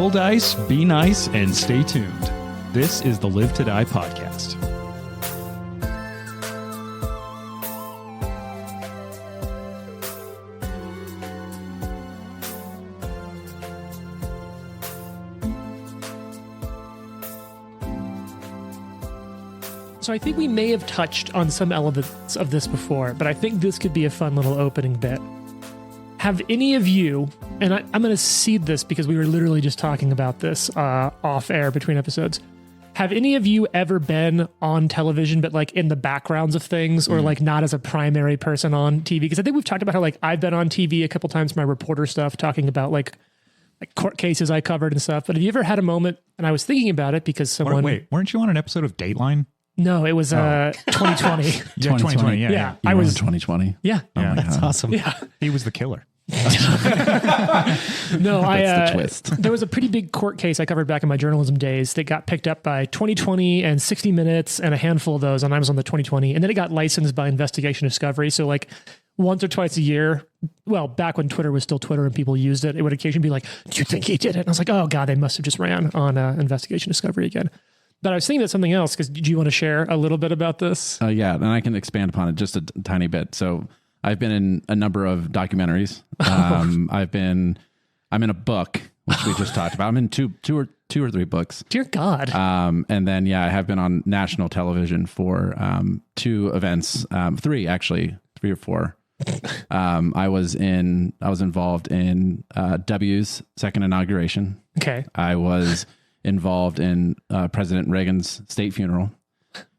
Roll dice, be nice, and stay tuned. This is the Live to Die podcast. So I think we may have touched on some elements of this before, but I think this could be a fun little opening bit. Have any of you, and I'm going to seed this because we were literally just talking about this off air between episodes. Have any of you ever been on television, but like in the backgrounds of things or like not as a primary person on TV? Because I think we've talked about how like I've been on TV a couple times, my reporter stuff, talking about like court cases I covered and stuff. But have you ever had a moment, and I was thinking about it because someone... Wait, weren't you on an episode of Dateline? No, it was 2020. Yeah, 2020. Yeah, I was in 2020. Yeah. Yeah. That's awesome. Yeah. He was the killer. No, That's the twist. There was a pretty big court case I covered back in my journalism days that got picked up by 2020 and 60 Minutes and a handful of those, and I was on the 2020. And then it got licensed by Investigation Discovery. So like once or twice a year, well, back when Twitter was still Twitter and people used it, it would occasionally be like, do you think he did it? And I was like, oh God, they must have just ran on Investigation Discovery again. But I was thinking about something else, because do you want to share a little bit about this? Yeah, and I can expand upon it just a tiny bit. So I've been in a number of documentaries. I'm in a book, which we just talked about. I'm in two or three books. Dear God. And then, yeah, I have been on national television for 2 events, 3 or 4. I was involved in W's second inauguration. Okay. I was involved in President Reagan's state funeral,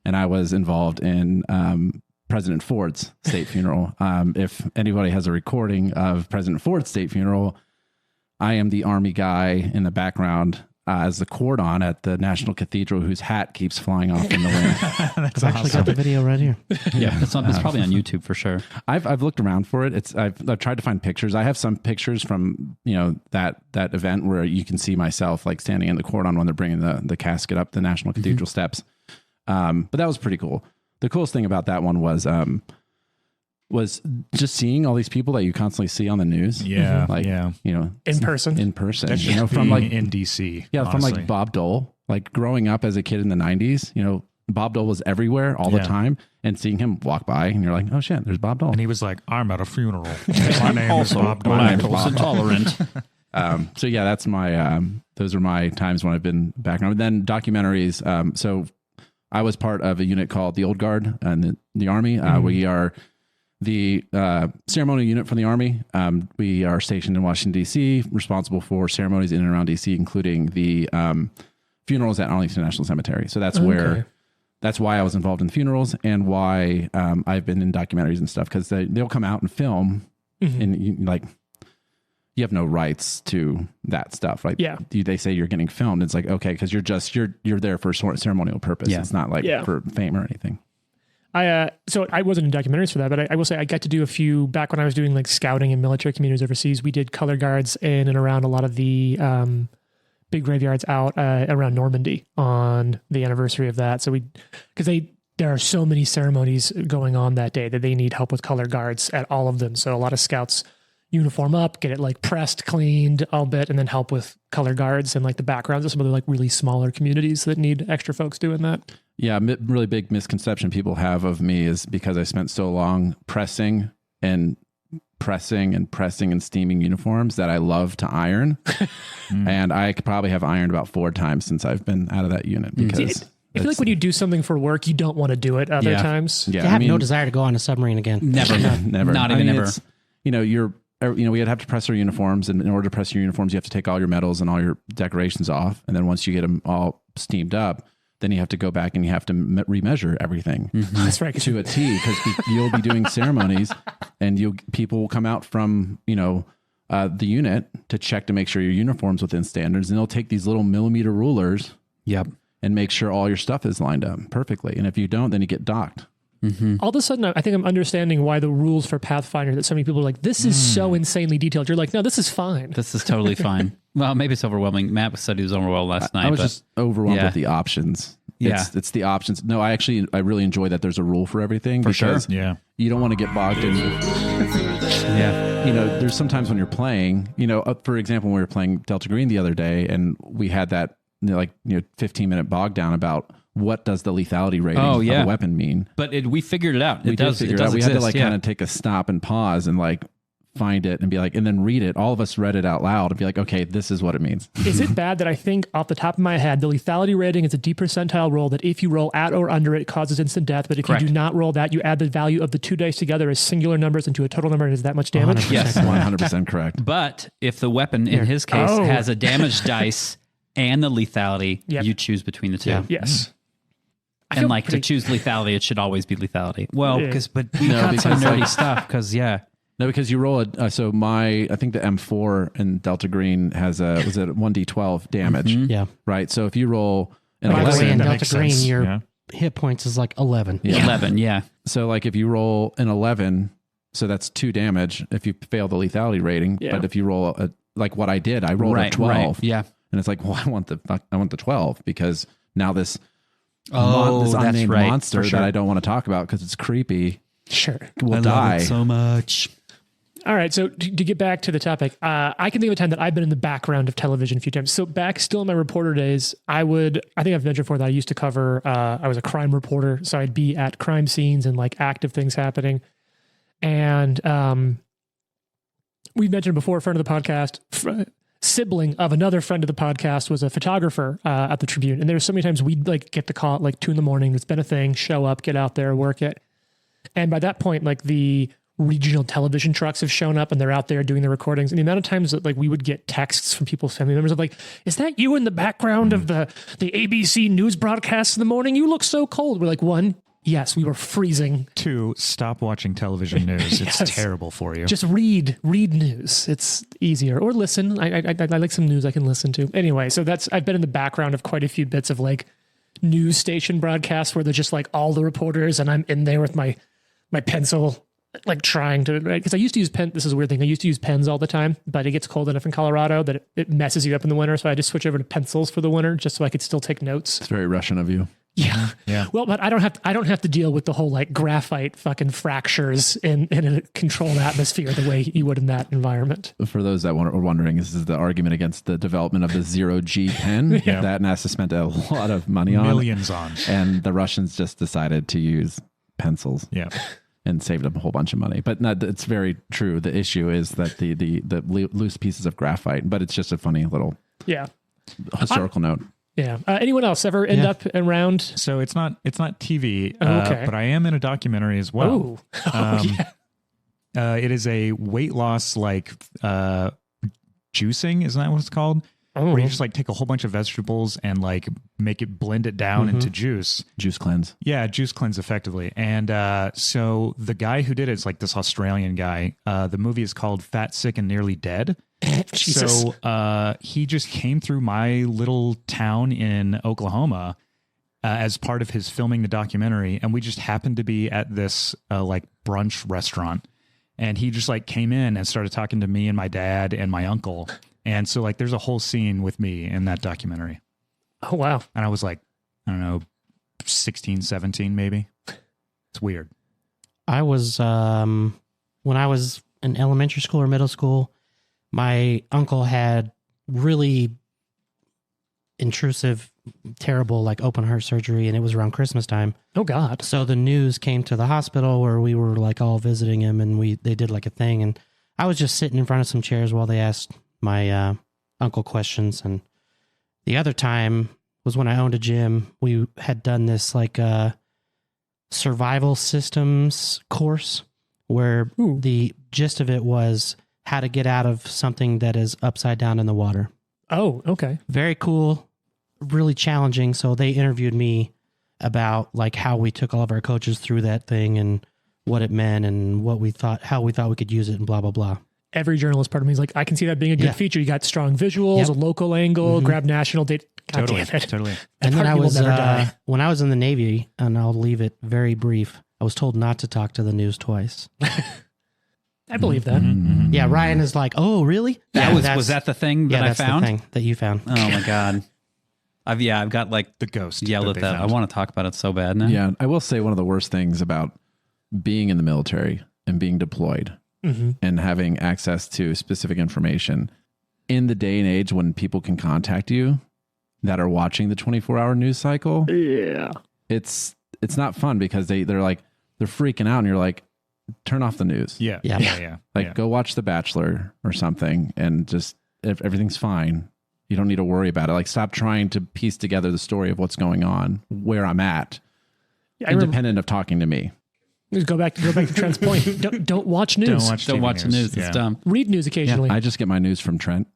and I was involved in President Ford's state funeral. If anybody has a recording of President Ford's state funeral, I am the Army guy in the background as the cordon at the National Cathedral, whose hat keeps flying off in the wind. That's I've actually got the video right here. Yeah, It's probably on YouTube for sure. I've looked around for it. I've tried to find pictures. I have some pictures from that event where you can see myself like standing in the cordon when they're bringing the casket up the National Cathedral steps. But that was pretty cool. The coolest thing about that one was just seeing all these people that you constantly see on the news. Yeah, like In person. That from like in DC. Yeah, honestly. from like Bob Dole. Like growing up as a kid in the 90s, Bob Dole was everywhere all the time, and seeing him walk by, and you're like, oh shit, there's Bob Dole. And he was like, I'm at a funeral. My name is Bob Dole. lactose intolerant. So yeah, that's my those are my times when I've been back. And then documentaries. So I was part of a unit called the Old Guard in the Army. We are the ceremonial unit from the Army. We are stationed in Washington, D.C., responsible for ceremonies in and around D.C., including the funerals at Arlington National Cemetery. So that's that's why I was involved in funerals, and why I've been in documentaries and stuff, because they'll come out and film, and you have no rights to that stuff, right? Yeah. They say you're getting filmed. It's like, okay, because you're there for ceremonial purpose. Yeah. It's not like for fame or anything. So I wasn't in documentaries for that, but I will say I got to do a few back when I was doing like scouting in military communities overseas. We did color guards in and around a lot of the big graveyards out around Normandy on the anniversary of that. So there are so many ceremonies going on that day that they need help with color guards at all of them. So a lot of scouts uniform up, get it like pressed, cleaned a bit, and then help with color guards and like the backgrounds of some of the like really smaller communities that need extra folks doing that. Yeah, really big misconception people have of me is because I spent so long pressing and steaming uniforms that I love to iron. And I could probably have ironed about 4 times since I've been out of that unit, because I feel like when you do something for work, you don't want to do it other times. Yeah, I have no desire to go on a submarine again. Never. Not even ever. We'd have to press our uniforms, and in order to press your uniforms, you have to take all your medals and all your decorations off. And then once you get them all steamed up, then you have to go back and you have to remeasure everything. That's right. To a T, because you'll be doing ceremonies, and people will come out from, the unit to check to make sure your uniform's within standards. And they'll take these little millimeter rulers and make sure all your stuff is lined up perfectly. And if you don't, then you get docked. All of a sudden, I think I'm understanding why the rules for Pathfinder, that so many people are like, this is so insanely detailed. You're like, no, this is fine. This is totally fine. Well, maybe it's overwhelming. Matt said he was overwhelmed last night. I was just overwhelmed with the options. Yeah. It's the options. No, I really enjoy that there's a rule for everything. For sure. Yeah. You don't want to get bogged in. Yeah. There's sometimes when you're playing, for example, when we were playing Delta Green the other day, and we had that 15-minute bog down about what does the lethality rating of a weapon mean. But we figured it out. We did figure it out. We had to exist, kind of take a stop and pause and find it and be and then read it. All of us read it out loud and be okay, this is what it means. Is it bad that I think off the top of my head, the lethality rating is a D percentile roll that if you roll at or under it causes instant death, but if Correct. you do not roll that, you add the value of the 2 dice together as singular numbers into a total number and is that much damage? 100%. Yes. 100% correct. But if the weapon, in his case, has a damage dice and the lethality, you choose between the two. Yeah. Yes. And to choose lethality, it should always be lethality. Well, we got some nerdy stuff No, because you roll I think the M4 in Delta Green has was it 1d12 damage. Mm-hmm. Yeah. Right. So if you roll an By the way, 11, in that Delta makes Green, sense. your hit points is 11. Yeah. 11, yeah. so if you roll an 11, so that's 2 damage if you fail the lethality rating. Yeah. But if you roll what I did, I rolled a 12. Right, yeah. And it's I want the 12 because now this That's unnamed right, monster for sure. that I don't want to talk about because it's creepy Sure. will die. so much. All right, so to get back to the topic, I can think of a time that I've been in the background of television a few times. So back still in my reporter days, I think I've mentioned before that I used to cover, I was a crime reporter, so I'd be at crime scenes and active things happening. And we've mentioned before, a friend of the podcast, sibling of another friend of the podcast was a photographer at the Tribune. And there were so many times we'd get the call at 2 a.m, it's been a thing, show up, get out there, work it. And by that point, the regional television trucks have shown up and they're out there doing the recordings. And the amount of times that we would get texts from people's family members of is that you in the background of the ABC news broadcasts in the morning? You look so cold. We're one, yes, we were freezing. 2, stop watching television news. It's Yes. terrible for you. Just read news. It's easier, or listen. I like some news I can listen to. Anyway, so I've been in the background of quite a few bits of news station broadcasts where they're just all the reporters and I'm in there with my pencil, trying to, right? Because I used to use this is a weird thing. I used to use pens all the time, but it gets cold enough in Colorado that it messes you up in the winter. So I just switch over to pencils for the winter just so I could still take notes. It's very Russian of you. Yeah. Yeah. Well, but I don't have to deal with the whole graphite fucking fractures in a controlled atmosphere the way you would in that environment. For those that were wondering, this is the argument against the development of the 0G pen that NASA spent a lot of money on. Millions on. And the Russians just decided to use pencils. Yeah. And saved up a whole bunch of money. But it's very true. The issue is that the loose pieces of graphite, but it's just a funny little historical note. Yeah. Anyone else ever end up around? So it's not TV, okay. but I am in a documentary as well. Yeah. It is a weight loss juicing, isn't that what it's called? Where you just take a whole bunch of vegetables and make it blend it down into juice. Juice cleanse. Yeah, juice cleanse effectively. And so the guy who did it is this Australian guy. The movie is called Fat, Sick, and Nearly Dead. Jesus. So he just came through my little town in Oklahoma as part of his filming the documentary. And we just happened to be at this brunch restaurant. And he just came in and started talking to me and my dad and my uncle. And so there's a whole scene with me in that documentary. Oh, wow. And I was I don't know, 16, 17 maybe. It's weird. I was, when I was in elementary school or middle school, my uncle had really intrusive, terrible, open heart surgery, and it was around Christmas time. Oh, God. So the news came to the hospital where we were all visiting him, and they did a thing, and I was just sitting in front of some chairs while they asked my uncle questions. And the other time was when I owned a gym. We had done this survival systems course where the gist of it was how to get out of something that is upside down in the water. Oh, okay. Very cool, really challenging. So they interviewed me about how we took all of our coaches through that thing and what it meant and how we thought we could use it and blah, blah, blah. Every journalist part of me is I can see that being a good feature. You got strong visuals, a local angle, grab national data. God damn it. Totally. And then I was, never die. when I was in the Navy, and I'll leave it very brief, I was told not to talk to the news twice. I believe that. Yeah, Ryan is oh, really? Was that the thing that I that's found? the thing that you found. Oh my God. I've got like the ghost yelled at that. I want to talk about it so bad now. Yeah, I will say one of the worst things about being in the military and being deployed and having access to specific information in the day and age when people can contact you that are watching the 24-hour news cycle. Yeah. It's not fun because they're freaking out and you're like, turn off the news. Yeah. Go watch The Bachelor or something and just, if everything's fine, you don't need to worry about it. Like, stop trying to piece together the story of what's going on, where I'm at, independent of talking to me. Just go back to Trent's point. Don't watch news. Don't watch news. It's dumb. Read news occasionally. I just get my news from Trent.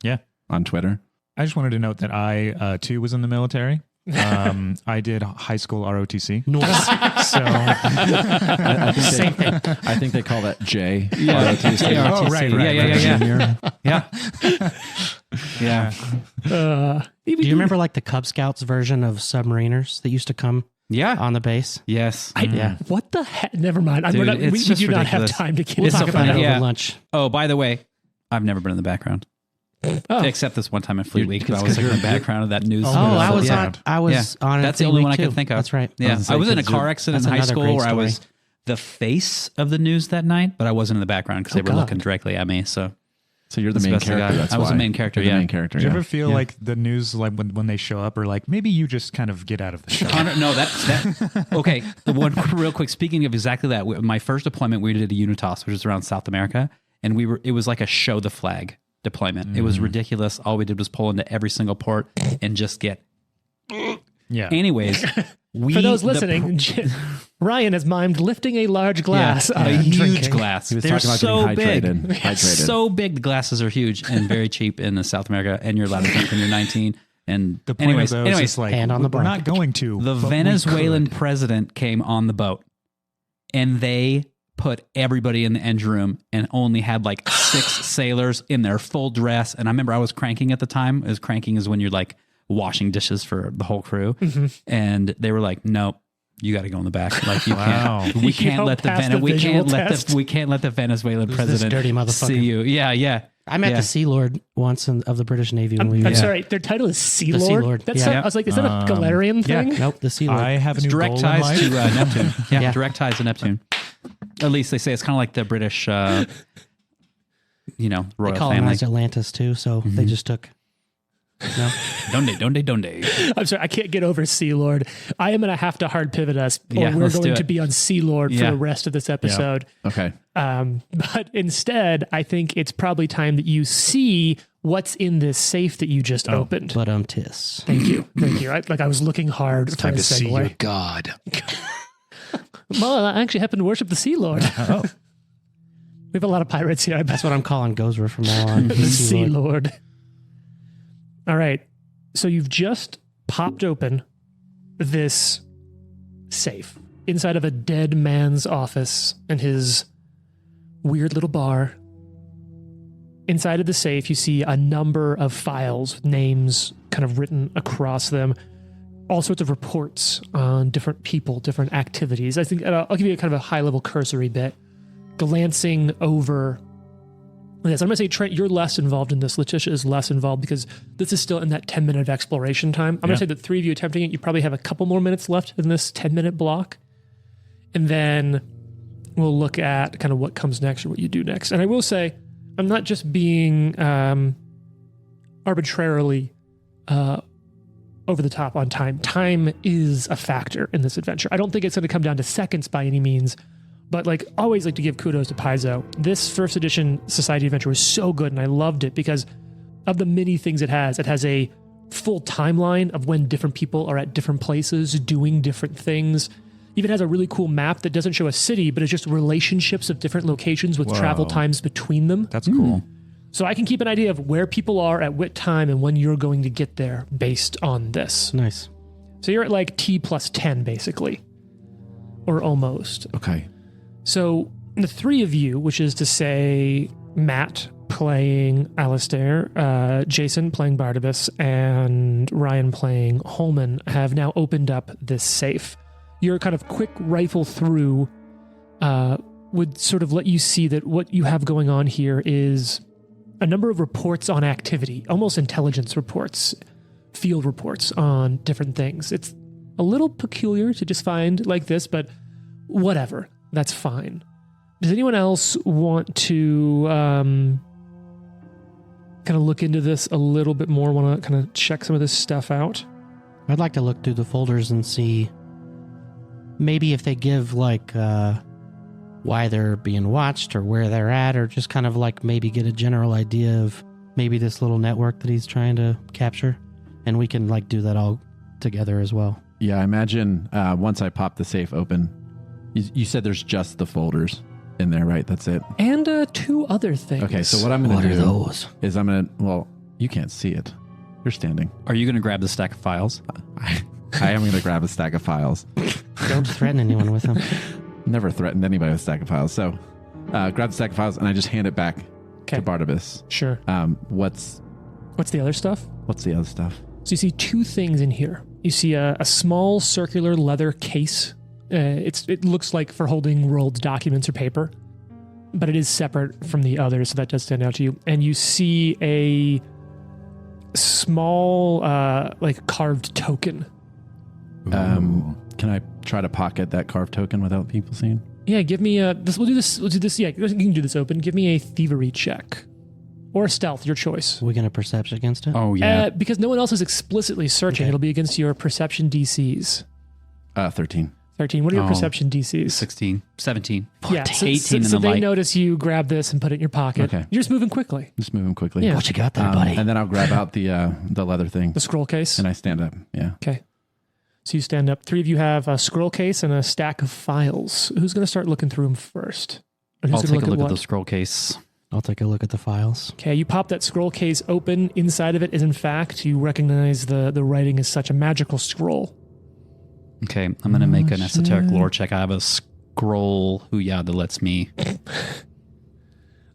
Yeah. On Twitter. I just wanted to note that I, too, was in the military. I did high school ROTC. So same thing. I think they call that J. Yeah. ROTC. Oh, right. Yeah. Do you remember like the Cub Scouts version of Submariners that used to come on the base? Yes. What the heck? Never mind. Dude, we do not have time to get We'll talk about it over Yeah. lunch. Oh, by the way, I've never been in the background. Oh. Except this one time at Fleet Week, I was in the background of that news. I was on. That's the only one I can think of. That's right. Yeah, I was in a car accident in high another school great where I story. was the face of the news that night, but I wasn't in the background because they were looking directly at me. So you're the main character. That's I was why. the main character. You're Yeah, the main character. Do you ever feel like the news, like when they show up, or like maybe you just kind of get out of the shot? No, that okay. One real quick. Speaking of exactly that, my first deployment, we did a Unitas, which is around South America, and it was like a show the flag deployment. It was ridiculous. All we did was pull into every single port and just get. Yeah. Anyways, for those listening, Ryan has mimed lifting a large glass, a huge glass. He was They're talking about so getting big, hydrated. so big. The glasses are huge and very cheap in South America, and you're allowed to drink when you're 19. And The point of those is like, hand on the we're bar. not going to. the but we Venezuelan could. president came on the boat, and they put everybody in the engine room and only had like 6 sailors in their full dress. And I remember I was cranking at the time. As cranking is when you're like washing dishes for the whole crew. And they were like, nope, you got to go in the back. Like, you can't, we can't let the we can't let the Venezuelan president dirty motherfucker? see you. Yeah. I met the Sea Lord once of the British Navy when we were. I'm sorry, their title is Sea The Lord. Sea Lord. That's Yeah. I was like, is that a Galarian thing? Nope, the Sea Lord. I have a new Direct goal in ties life. to Neptune. Yeah. Direct ties to Neptune. At least they say it's kind of like the British, royal they family. colonized Atlantis too, so they just took. No, Donde. I'm sorry, I can't get over Sea Lord. I am going to have to hard pivot us, or Yeah, we're let's do going it. to be on Sea Lord for the rest of this episode. Okay. But instead, I think it's probably time that you see what's in this safe that you just opened. but tis. Thank you. I was looking hard for Time a to see your segue. God. Well, I actually happen to worship the Sea Lord. Oh. We have a lot of pirates here. That's what I'm calling Gozra from now on. The Sea Lord. All right. So you've just popped open this safe inside of a dead man's office and his weird little bar. Inside of the safe, you see a number of files, names kind of written across them, all sorts of reports on different people, different activities. I think I'll give you a kind of a high-level cursory bit. Glancing over this, I'm going to say, Trent, you're less involved in this. Letitia is less involved because this is still in that 10-minute of exploration time. I'm going to say that 3 of you attempting it, you probably have a couple more minutes left in this 10-minute block. And then we'll look at kind of what comes next or what you do next. And I will say, I'm not just being arbitrarily over the top on time. Time is a factor in this adventure. I don't think it's going to come down to seconds by any means, but always like to give kudos to Paizo. This first edition Society Adventure was so good, and I loved it because of the many things it has. It has a full timeline of when different people are at different places doing different things. Even has a really cool map that doesn't show a city, but it's just relationships of different locations with travel times between them. That's cool. So I can keep an idea of where people are at what time and when you're going to get there based on this. Nice. So you're at T plus 10, basically. Or almost. Okay. So the 3 of you, which is to say Matt playing Alistair, Jason playing Barnabas, and Ryan playing Holman, have now opened up this safe. Your kind of quick rifle through would sort of let you see that what you have going on here is a number of reports on activity, almost intelligence reports field reports on different things. It's a little peculiar to just find like this, but whatever. That's fine. Does anyone else want to kind of look into this a little bit more? Want to kind of check some of this stuff out? I'd like to look through the folders and see maybe if they give like why they're being watched or where they're at, or just kind of like maybe get a general idea of maybe this little network that he's trying to capture. And we can like do that all together as well. Yeah, I imagine once I pop the safe open, you said there's just the folders in there, right? That's it. And two other things. Okay, so what I'm going to do those? is I'm going to, well, you can't see it. You're standing. Are you going to grab the stack of files? I am going to grab a stack of files. Don't threaten anyone with them. Never threatened anybody with a stack of files. So grab the stack of files and I just hand it back Okay. to Barnabas. Sure. What's the other stuff? the other stuff? So you see two things in here. You see a small circular leather case. It looks like for holding rolled documents or paper, but it is separate from the others, so that does stand out to you. And you see a small, like carved token. Can I try to pocket that carved token without people seeing? Yeah, give me a. We'll do this. Yeah, you can do this open. Give me a thievery check or a stealth, your choice. Are we going to perception against it? Oh, yeah. Because no one else is explicitly searching, Okay. it'll be against your perception DCs. 13. 13. What are your Oh. perception DCs? 16, 17. Yeah, so 18 in so the they light. notice you grab this and put it in your pocket. Okay. You're just moving quickly. Just moving quickly. Yeah. What you got there, buddy? And then I'll grab out the leather thing The scroll case. and I stand up. Yeah. Okay. So you stand up. Three of you have a scroll case and a stack of files. Who's going to start looking through them first? And who's I'll gonna take a look at what? the scroll case. I'll take a look at the files. Okay, you pop that scroll case open. Inside of it is, in fact, you recognize the writing is such a magical scroll. Okay, I'm going to make an esoteric lore check. I have a scroll that lets me...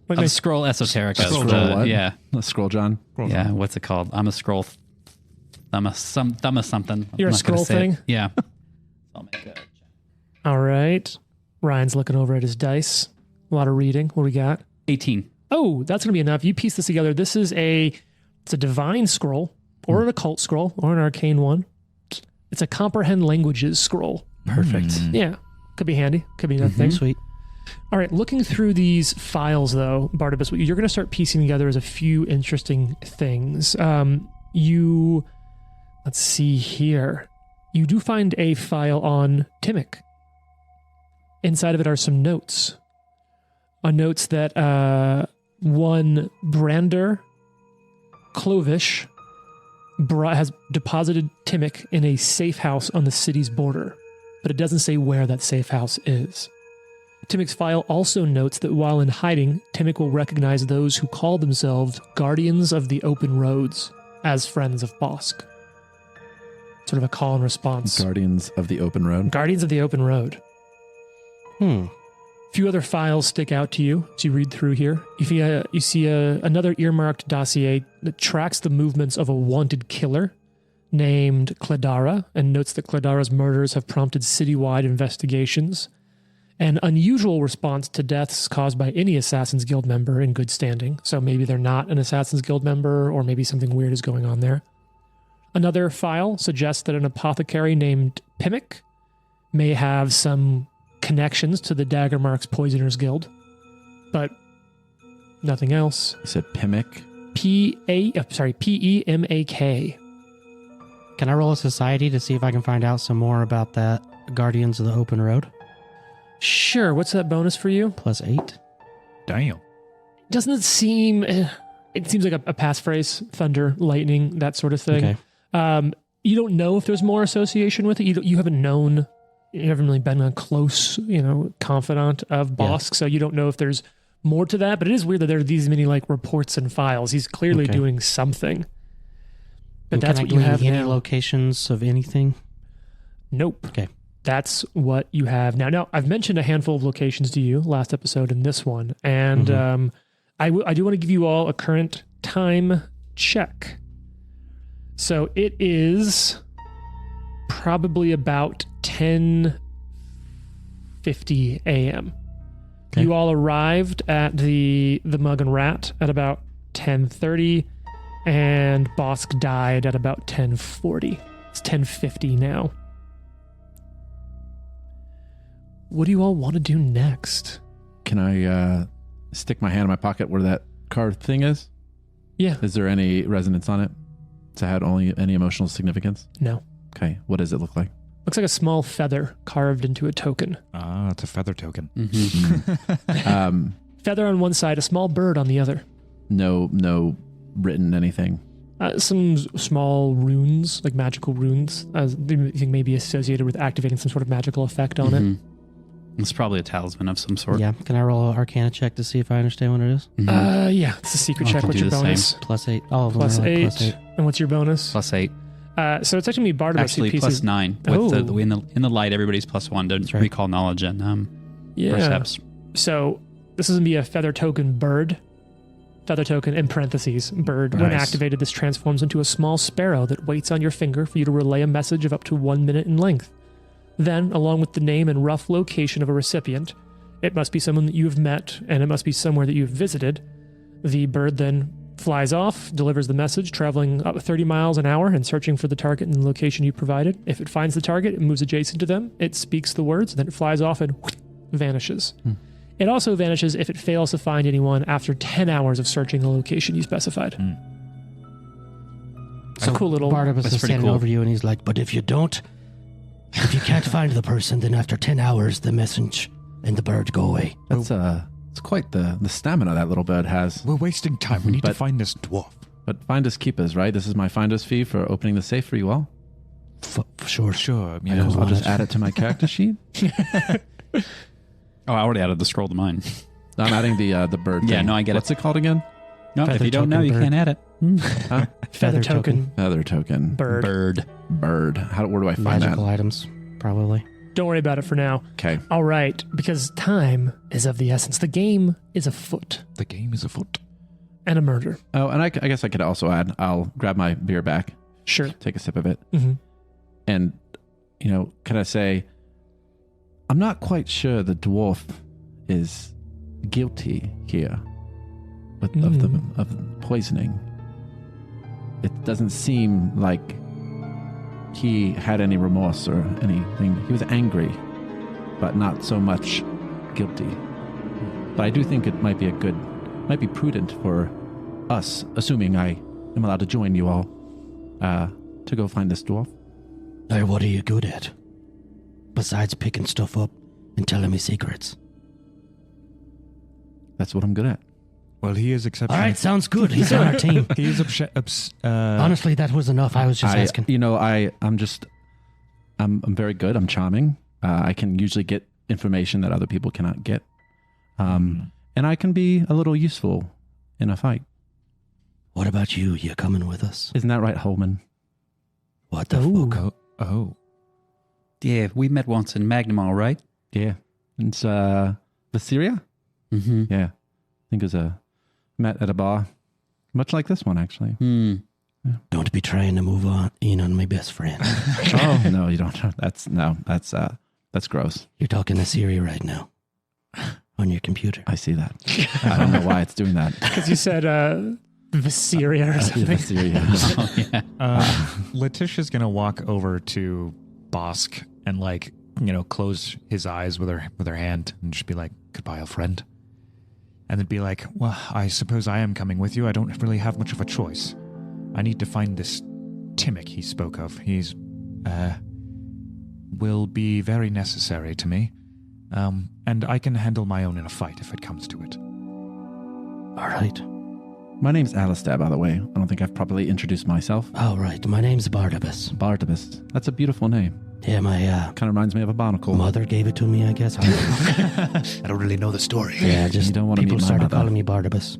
Like A my- scroll esoteric. Scroll what? Yeah. Let's scroll, John. Yeah, what's it called? I'm a scroll... I'm a something. You're I'm a not gonna scroll say it. thing? Yeah. I'll make a check. All right. Ryan's looking over at his dice. A lot of reading. What do we got? 18. Oh, that's going to be enough. You piece this together. This is it's a divine scroll or an occult scroll or an arcane one. It's a comprehend languages scroll. Perfect. Yeah. Could be handy. Could be nothing. Sweet. All right. Looking through these files, though, Barnabas, what you're going to start piecing together is a few interesting things. Let's see here. You do find a file on Timic. Inside of it are some notes. Notes that one Brander Clovish has deposited Timic in a safe house on the city's border, but it doesn't say where that safe house is. Timic's file also notes that while in hiding, Timic will recognize those who call themselves Guardians of the Open Roads as friends of Bosk. Sort of a call and response. Guardians of the Open Road. Guardians of the Open Road. A few other files stick out to you as you read through here. You see another earmarked dossier that tracks the movements of a wanted killer named Cladara and notes that Cladara's murders have prompted citywide investigations. An unusual response to deaths caused by any Assassin's Guild member in good standing. So maybe they're not an Assassin's Guild member, or maybe something weird is going on there. Another file suggests that an apothecary named Pimic may have some connections to the Daggermark's Poisoners Guild, but nothing else. You said Pimic. P-E-M-A-K. Can I roll a society to see if I can find out some more about that Guardians of the Open Road? Sure, what's that bonus for you? +8. Damn. Doesn't it seem... It seems like a passphrase, thunder, lightning, that sort of thing. Okay. You don't know if there's more association with it. You haven't known... You haven't really been a close, confidant of Bosk, so you don't know if there's more to that. But it is weird that there are these many reports and files. He's clearly Okay. doing something. But And that's can what I you glean have any now. locations of anything? Nope. Okay. That's what you have now. Now, I've mentioned a handful of locations to you last episode and this one, and I do want to give you all a current time check. So it is probably about 10:50 a.m. Okay. You all arrived at the Mug and Rat at about 10:30. And Bosk died at about 10:40. It's 10:50 now. What do you all want to do next? Can I stick my hand in my pocket where that card thing is? Yeah. Is there any resonance on it? Does it have any emotional significance? No. Okay. What does it look like? Looks like a small feather carved into a token. Ah, it's a feather token. Feather on one side, a small bird on the other. No written anything. Some small runes, like magical runes, as you think may be associated with activating some sort of magical effect on it. It's probably a talisman of some sort. Yeah. Can I roll an Arcana check to see if I understand what it is? Yeah, it's a secret check. can What's do your the bonus? +8. All of them Plus are like 8. +8. And what's your bonus? +8. So it's actually Barnabas Actually, who pieces. +9. In the light, everybody's +1 to right. recall knowledge and Yeah. percepts. So this is going to be a feather token bird. Feather token in parentheses, bird. When Nice. activated, this transforms into a small sparrow that waits on your finger for you to relay a message of up to 1 minute in length. Then, along with the name and rough location of a recipient, it must be someone that you've met and it must be somewhere that you've visited. The bird then flies off, delivers the message, traveling up 30 miles an hour and searching for the target in the location you provided. If it finds the target, it moves adjacent to them, it speaks the words, then it flies off and vanishes. It also vanishes if it fails to find anyone after 10 hours of searching the location you specified. So cool little- Barnabas that's is pretty standing cool. over you and he's like, but if you can't find the person, then after 10 hours, the message and the bird go away. That's it's quite the stamina that little bird has. We're wasting time. We need to But- find this dwarf. But finders keepers, right? This is my finder's fee for opening the safe for you all. For sure. Sure. I'll just want it. add it to my character sheet. Oh, I already added the scroll to mine. I'm adding the bird. Yeah, thing. no, I get it. What's it called again? No, if Feather you don't know, token you bird. can't add it. Huh? Feather token Feather token. bird. Bird. Where do I find Magical that? items, probably. Don't worry about it for now. Okay. All right, because time is of the essence. The game is afoot The game is afoot. and a murder. Oh, and I guess I could also add. I'll grab my beer back, Sure. take a sip of it, hmm and can I say, I'm not quite sure the dwarf is guilty here of the poisoning. It doesn't seem like he had any remorse or anything. He was angry, but not so much guilty. But I do think it might be prudent for us, assuming I am allowed to join you all, to go find this dwarf. Now, what are you good at? Besides picking stuff up and telling me secrets. That's what I'm good at. Well, he is All exceptionally. right, sounds good. He's on our team. He is Honestly, that was enough. I was just asking. I'm very good. I'm charming. I can usually get information that other people cannot get. And I can be a little useful in a fight. What about you? You coming with us? Isn't that right, Holman? What the fuck? Oh. Yeah, we met once in Magnamall, right? Yeah. It's Syria? Mm-hmm. Yeah. I think it was met at a bar. Much like this one, actually. Don't be trying to move in on my best friend. Oh, no, you don't. That's gross. You're talking to Siri right now on your computer. I see that. I don't know why it's doing that. Because you said Visceria or something. Syria. Oh, yeah. Letitia's gonna walk over to Bosk and close his eyes with her hand and just be like, "Goodbye, old friend," and then be like, "Well, I suppose I am coming with you. I don't really have much of a choice. I need to find this Timmick he spoke of. He's will be very necessary to me, and I can handle my own in a fight if it comes to it." All right. My name's Alistair, by the way. I don't think I've properly introduced myself. All right. My name's Barnabas. Barnabas. That's a beautiful name. Yeah, my Kind of reminds me of a barnacle. mother gave it to me, I guess. I don't really know the story. Yeah, just You don't wanna people meet my started mother. calling me Barnabas.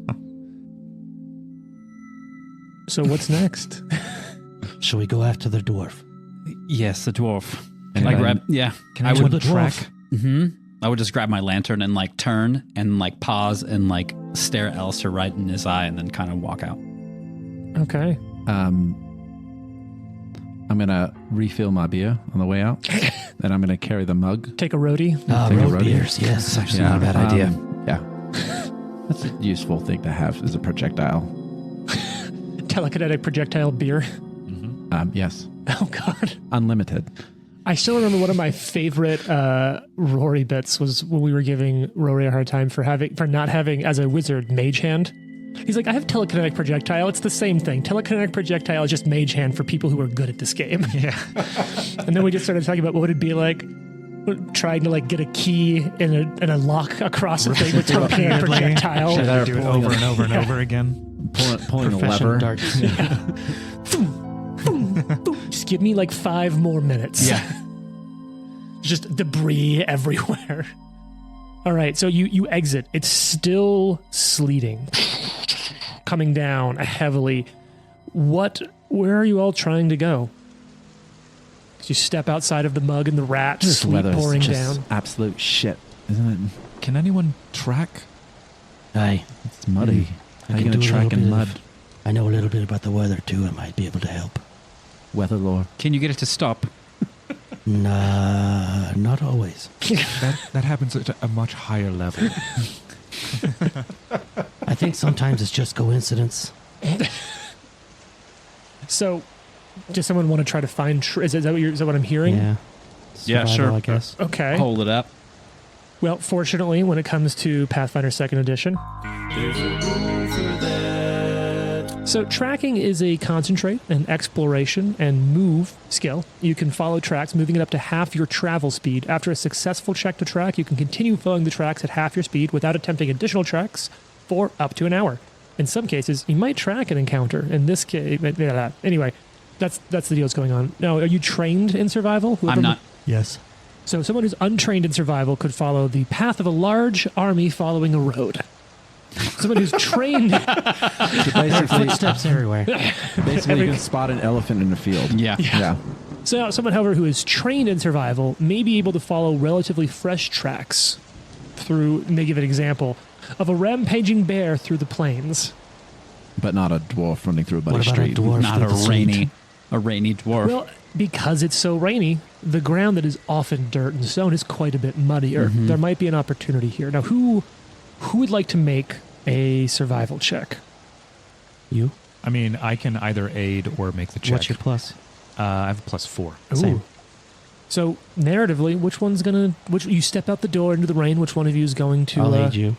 So what's next? Shall we go after the dwarf? Yes, the dwarf. And I then- grab. Yeah, Can I I would the track? dwarf. I would just grab my lantern and turn and pause and stare at Alistair right in his eye and then kind of walk out. Okay. I'm gonna refill my beer on the way out, and I'm gonna carry the mug. Take a roadie. Ah, Take a road roadie. beers. Yes, actually not a bad idea. Yeah, that's a useful thing to have as a projectile. telekinetic projectile beer? Yes. Oh God. Unlimited. I still remember one of my favorite Rory bits was when we were giving Rory a hard time for not having, as a wizard, mage hand. He's like, I have telekinetic projectile. It's the same thing. Telekinetic projectile is just mage hand for people who are good at this game. Yeah. And then we just started talking about what would it be like trying to like get a key and a lock across a thing with telekinetic projectile. Should I do it Pulling over a- and over and over again? Pulling a Profession lever. darts. Just give me like 5 more minutes. Yeah. Just debris everywhere. All right, so you exit. It's still sleeting, coming down heavily. Where are you all trying to go? You step outside of the mug and the rat, This sleet weather's pouring just down. absolute shit, isn't it? Can anyone track? Aye. It's muddy. I How are you can going do to a track little in bit mud? I know a little bit about the weather too. I might be able to help. Weather lore. Can you get it to stop? Nah, not always. That happens at a much higher level. I think sometimes it's just coincidence. So, does someone want to try to find? Is that what I'm hearing? Yeah. Yeah, Survival, sure. I guess. Okay. Hold it up. Well, fortunately, when it comes to Pathfinder 2nd Edition, so tracking is a concentrate, an exploration, and move skill. You can follow tracks, moving it up to half your travel speed. After a successful check to track, you can continue following the tracks at half your speed without attempting additional tracks for up to an hour. In some cases, you might track an encounter. In this case, anyway, that's the deal that's going on. Now, are you trained in survival? I'm not. Yes. So someone who's untrained in survival could follow the path of a large army following a road. Someone who's trained... Footsteps everywhere. Basically, you can spot an elephant in the field. Yeah. Yeah. So someone, however, who is trained in survival may be able to follow relatively fresh tracks through, may give an example, of a rampaging bear through the plains. But not a dwarf running through a muddy What about a street. dwarf? Not a with the rainy dwarf. Well, because it's so rainy, the ground that is often dirt and stone is quite a bit muddier. Mm-hmm. There might be an opportunity here. Now, who would like to make a survival check? You? I mean, I can either aid or make the check. What's your plus? I have a +4. Same. So narratively, which you step out the door into the rain, which one of you is going to I'll aid you.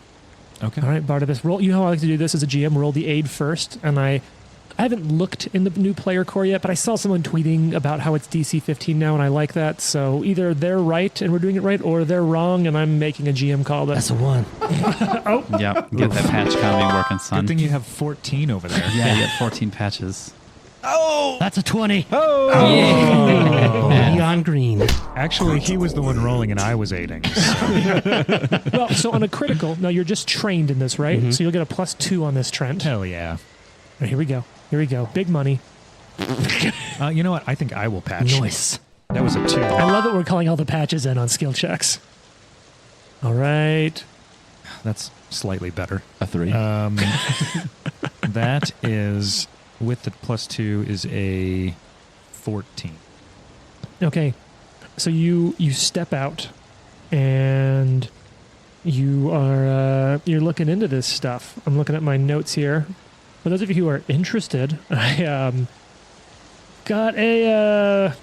Okay. All right, Barnabas, roll. You know how I like to do this as a GM, roll the aid first, and I haven't looked in the new player core yet, but I saw someone tweeting about how it's DC 15 now, and I like that. So either they're right and we're doing it right, or they're wrong and I'm making a GM call. That's a 1. Yep. Get that patch comedy working, son. Good thing you have 14 over there. Yeah, you got 14 patches. That's a 20. Oh! Neon green. Actually, he was the one rolling and I was aiding. Well, so on a critical, now you're just trained in this, right? So you'll get a +2 on this, Trent. Hell yeah. All right, here we go. Here we go. Big money. You know what? I think I will patch. Nice. That was a 2. I love that we're calling all the patches in on skill checks. All right. That's slightly better. A 3. That is, with the +2, is a 14. Okay. So you step out and you are you're looking into this stuff. I'm looking at my notes here. For those of you who are interested, I got a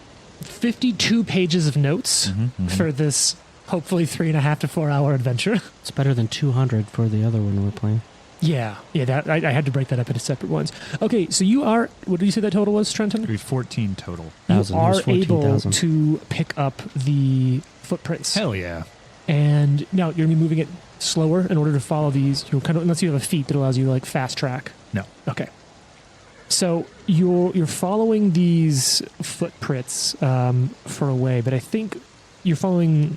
52 pages of notes for this hopefully 3.5 to 4 hour adventure. It's better than 200 for the other one we're playing. Yeah. That I had to break that up into separate ones. Okay, so you are. What did you say that total was, Trenton? It'd be 14 total. You 1,000. It are was able 14,000. to pick up the footprints. Hell yeah. And now you're gonna be moving it slower in order to follow these. You kind of, unless you have a feat that allows you to like fast track. No. Okay. So you're following these footprints for a way, but I think you're following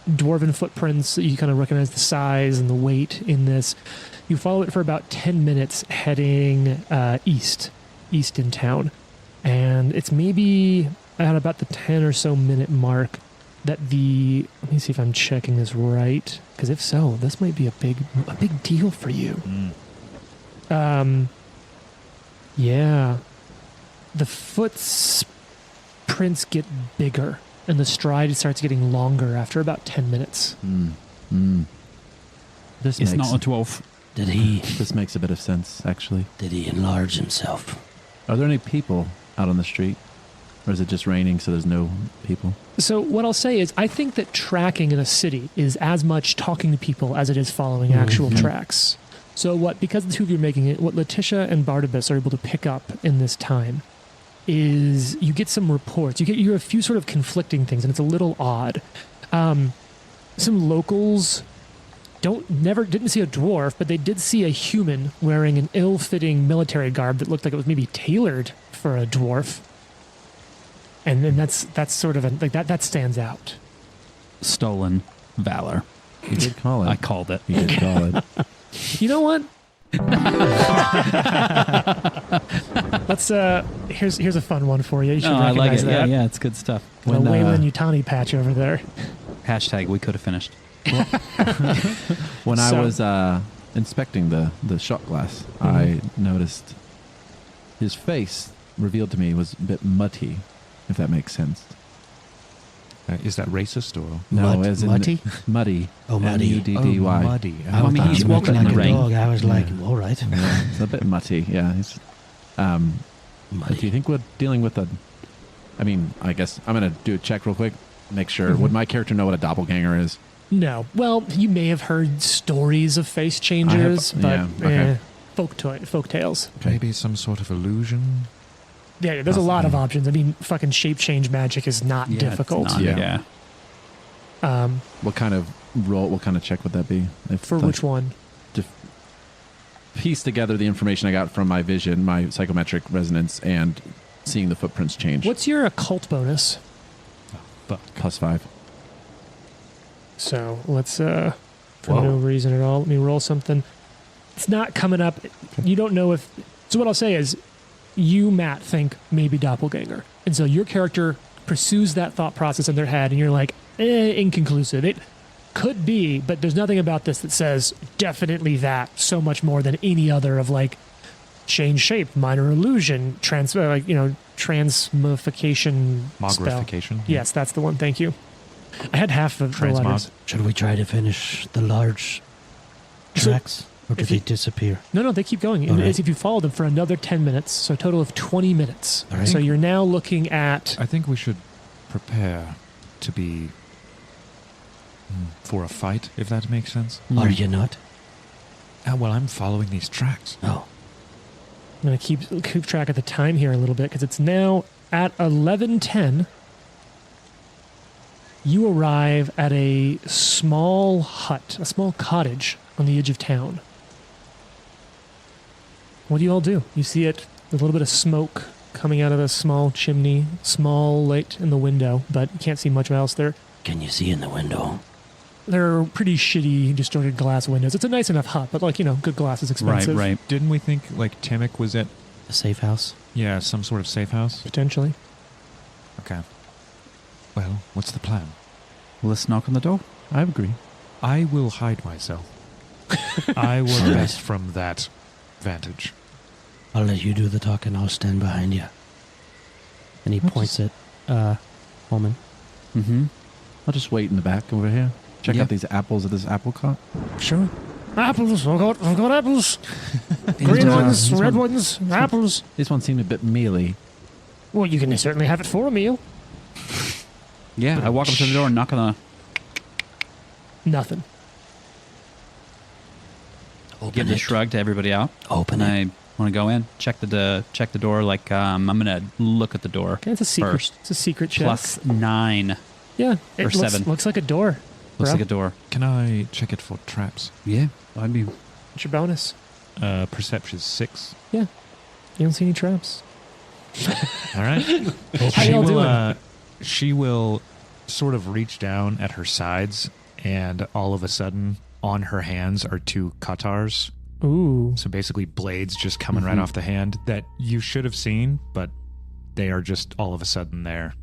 dwarven footprints. You kind of recognize the size and the weight in this. You follow it for about 10 minutes, heading east in town, and it's maybe at about the 10 or so minute mark that the. Let me see if I'm checking this right, because if so, this might be a big deal for you. Yeah. The footprints get bigger and the stride starts getting longer after about 10 minutes. This It's makes, not a dwarf. Did he This makes a bit of sense, actually. enlarge himself? Are there any people out on the street? Or is it just raining so there's no people? So what I'll say is I think that tracking in a city is as much talking to people as it is following actual tracks. So because the two of you are making it, what Letitia and Barnabas are able to pick up in this time is you get some reports. You hear a few sort of conflicting things, and it's a little odd. Some locals didn't see a dwarf, but they did see a human wearing an ill-fitting military garb that looked like it was maybe tailored for a dwarf. And then that's sort of that stands out. Stolen valor. You did call it. I called it. You did call it. You know what? Let's here's a fun one for you. You should I like recognize it. that. Yeah, it's good stuff. The Wayland Yutani patch over there. Hashtag we could have finished. When I So- was inspecting the shot glass, I noticed his face revealed to me was a bit muddy, if that makes sense. Is that racist or? No, as in Muddy? Muddy. Oh, muddy. M-U-D-D-Y. Muddy. I mean, he's walking in the like rain. a dog. I was like, all right. Yeah, it's a bit muddy. Yeah. It's, do you think we're dealing with I guess I'm going to do a check real quick. Make sure. Would my character know what a doppelganger is? No. Well, you may have heard stories of face changers, but folk tales. Okay. Maybe some sort of illusion. Yeah, there's a lot of options. I mean, fucking shape change magic is not Yeah, difficult. It's not, Yeah. yeah. What kind of roll? What kind of check would that be? For which one? To piece together the information I got from my vision, my psychometric resonance, and seeing the footprints change. What's your occult bonus? +5? So let's, for no reason at all, let me roll something. It's not coming up. You don't know if. So what I'll say is, you, Matt, think maybe doppelganger. And so your character pursues that thought process in their head, and you're like, inconclusive. It could be, but there's nothing about this that says definitely that so much more than any other of like change shape, minor illusion, transmogrification spell. Mogrification. Yes, that's the one. Thank you. I had half of the Transmog. letters. Should we try to finish the large tracks, or do if they you- disappear? No, they keep going. All right. If you follow them for another 10 minutes, so a total of 20 minutes. All right. So you're now looking at. I think we should prepare to be for a fight, if that makes sense. Are you not? Well, I'm following these tracks. Oh, I'm going to keep track of the time here a little bit because it's now at 11:10. You arrive at a small hut, a small cottage on the edge of town. What do you all do? You see it with a little bit of smoke coming out of a small chimney, small light in the window, but you can't see much else there. can you see in the window? They're pretty shitty, distorted glass windows. It's a nice enough hut, but good glass is expensive. Right. Didn't we think like Timmick was at A safe house? some sort of safe house? Potentially. Okay. Well, what's the plan? Let's knock on the door. I agree. I will hide myself. I work Alright. best from that vantage. I'll let you do the talking. I'll stand behind you. And he points at Holman. Mm-hmm. I'll just wait in the back over here. Check Yeah. out these apples at this apple cart. Sure. Apples. I've got apples. Green ones, red ones, apples. This one seemed a bit mealy. Well, you can certainly have it for a meal. Yeah, I walk up to the door and knock on Nothing. the. Give the shrug to everybody out. Open And it. I want to go in, check the door. Like I'm gonna look at the door. Okay, it's a secret. First. It's a secret check. +9. Yeah, it or 7. looks like a door. Looks bro. like a door. Can I check it for traps? Yeah, I'd be. What's your bonus? Perception 6. You don't see any traps. All right. How y'all doing? She will sort of reach down at her sides, and all of a sudden, on her hands are 2 katars. Ooh. So basically, blades just coming right off the hand that you should have seen, but they are just all of a sudden there.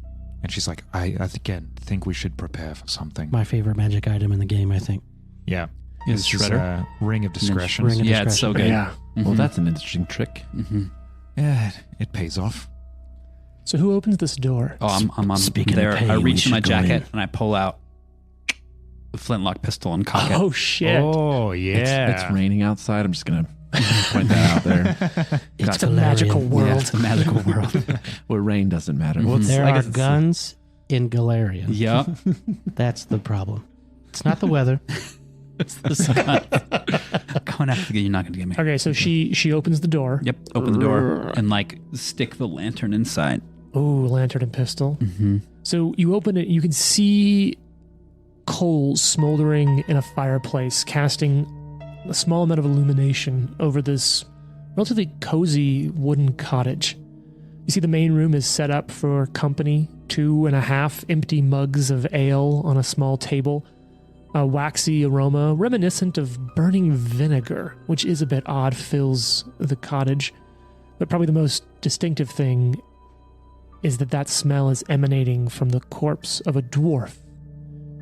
And she's like, I again think we should prepare for something. My favorite magic item in the game, I think. Yeah. Is This is Shredder? Ring of Discretion. Ring of Yeah, it's so good. Yeah. Well, that's an interesting trick. Mm-hmm. Yeah, it pays off. So who opens this door? Oh, I'm on Speaking of there. pay, I we reach in my should go in. jacket and I pull out flintlock pistol and cock it. Oh shit! Oh yeah. It's raining outside. I'm just gonna point that out there. It's a magical world. Yeah, it's a magical world. Where rain doesn't matter. Well, There I are guess it's- guns in Galarian. Yep. That's the problem. It's not the weather. Going after the, you're not going to get me. Okay, so she opens the door. Yep. Open the door and like stick the lantern inside. Ooh, lantern and pistol. Mm-hmm. So you open it, you can see coals smoldering in a fireplace, casting a small amount of illumination over this relatively cozy wooden cottage. You see the main room is set up for company, 2.5 empty mugs of ale on a small table, a waxy aroma reminiscent of burning vinegar, which is a bit odd, fills the cottage. But probably the most distinctive thing is that smell is emanating from the corpse of a dwarf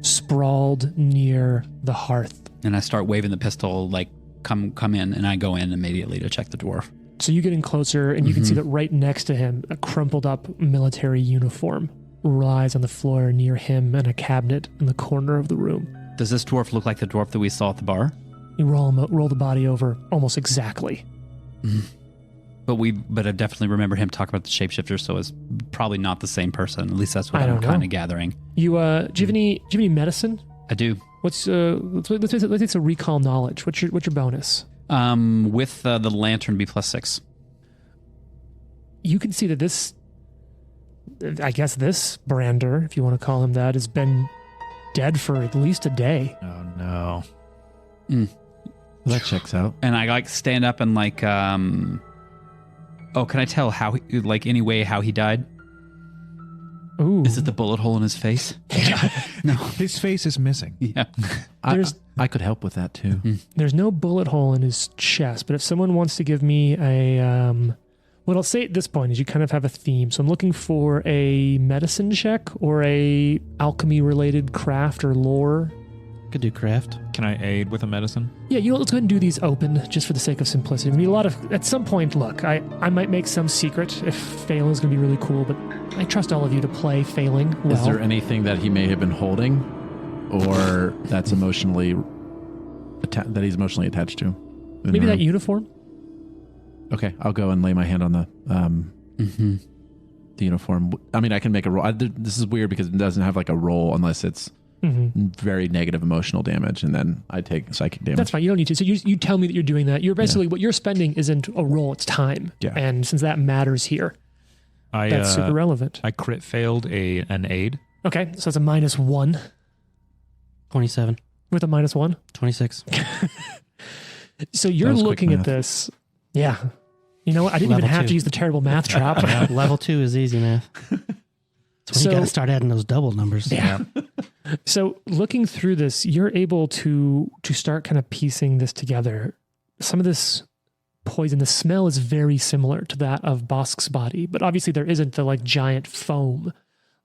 sprawled near the hearth. And I start waving the pistol, like, come in, and I go in immediately to check the dwarf. So you get in closer, and you can see that right next to him, a crumpled up military uniform lies on the floor near him and a cabinet in the corner of the room. Does this dwarf look like the dwarf that we saw at the bar? You roll the body over almost exactly. But I definitely remember him talking about the shapeshifter, so it's probably not the same person. At least that's what I I'm don't know. kind of gathering. You do you have any medicine? I do. Let's take some recall knowledge. What's your bonus? With the lantern be +6. You can see that this Brander, if you want to call him that, has been dead for at least a day. Oh no. Well, that checks out. And I like stand up and like, can I tell how he died? Ooh. Is it the bullet hole in his face? No. His face is missing. Yeah. I could help with that too. There's no bullet hole in his chest, but if someone wants to give me what I'll say at this point is you kind of have a theme. So I'm looking for a medicine check or a alchemy related craft or lore. Could do craft. Can I aid with a medicine? Yeah, let's go ahead and do these open just for the sake of simplicity. We need a lot of, at some point, look, I might make some secret if failing is going to be really cool, but I trust all of you to play failing well. Is there anything that he may have been holding, or that's emotionally that he's emotionally attached to? Maybe that uniform? Okay, I'll go and lay my hand on the uniform. I mean, I can make a roll. This is weird because it doesn't have like a roll unless it's very negative emotional damage, and then I take psychic damage. That's fine. You don't need to. So you tell me that you're doing that. You're basically, what you're spending isn't a roll, it's time. Yeah. And since that matters here, that's super relevant. I crit failed an aid. Okay, so it's a -1 27. with a -1. 26. So you're was quick looking at math. this. Yeah. You know what? I didn't even Level have 2. to use the terrible math trap. Yeah, level 2 is easy math. So So- you got to start adding those double numbers. Yeah. So looking through this, you're able to start kind of piecing this together. Some of this poison, the smell is very similar to that of Bosk's body, but obviously there isn't the like giant foam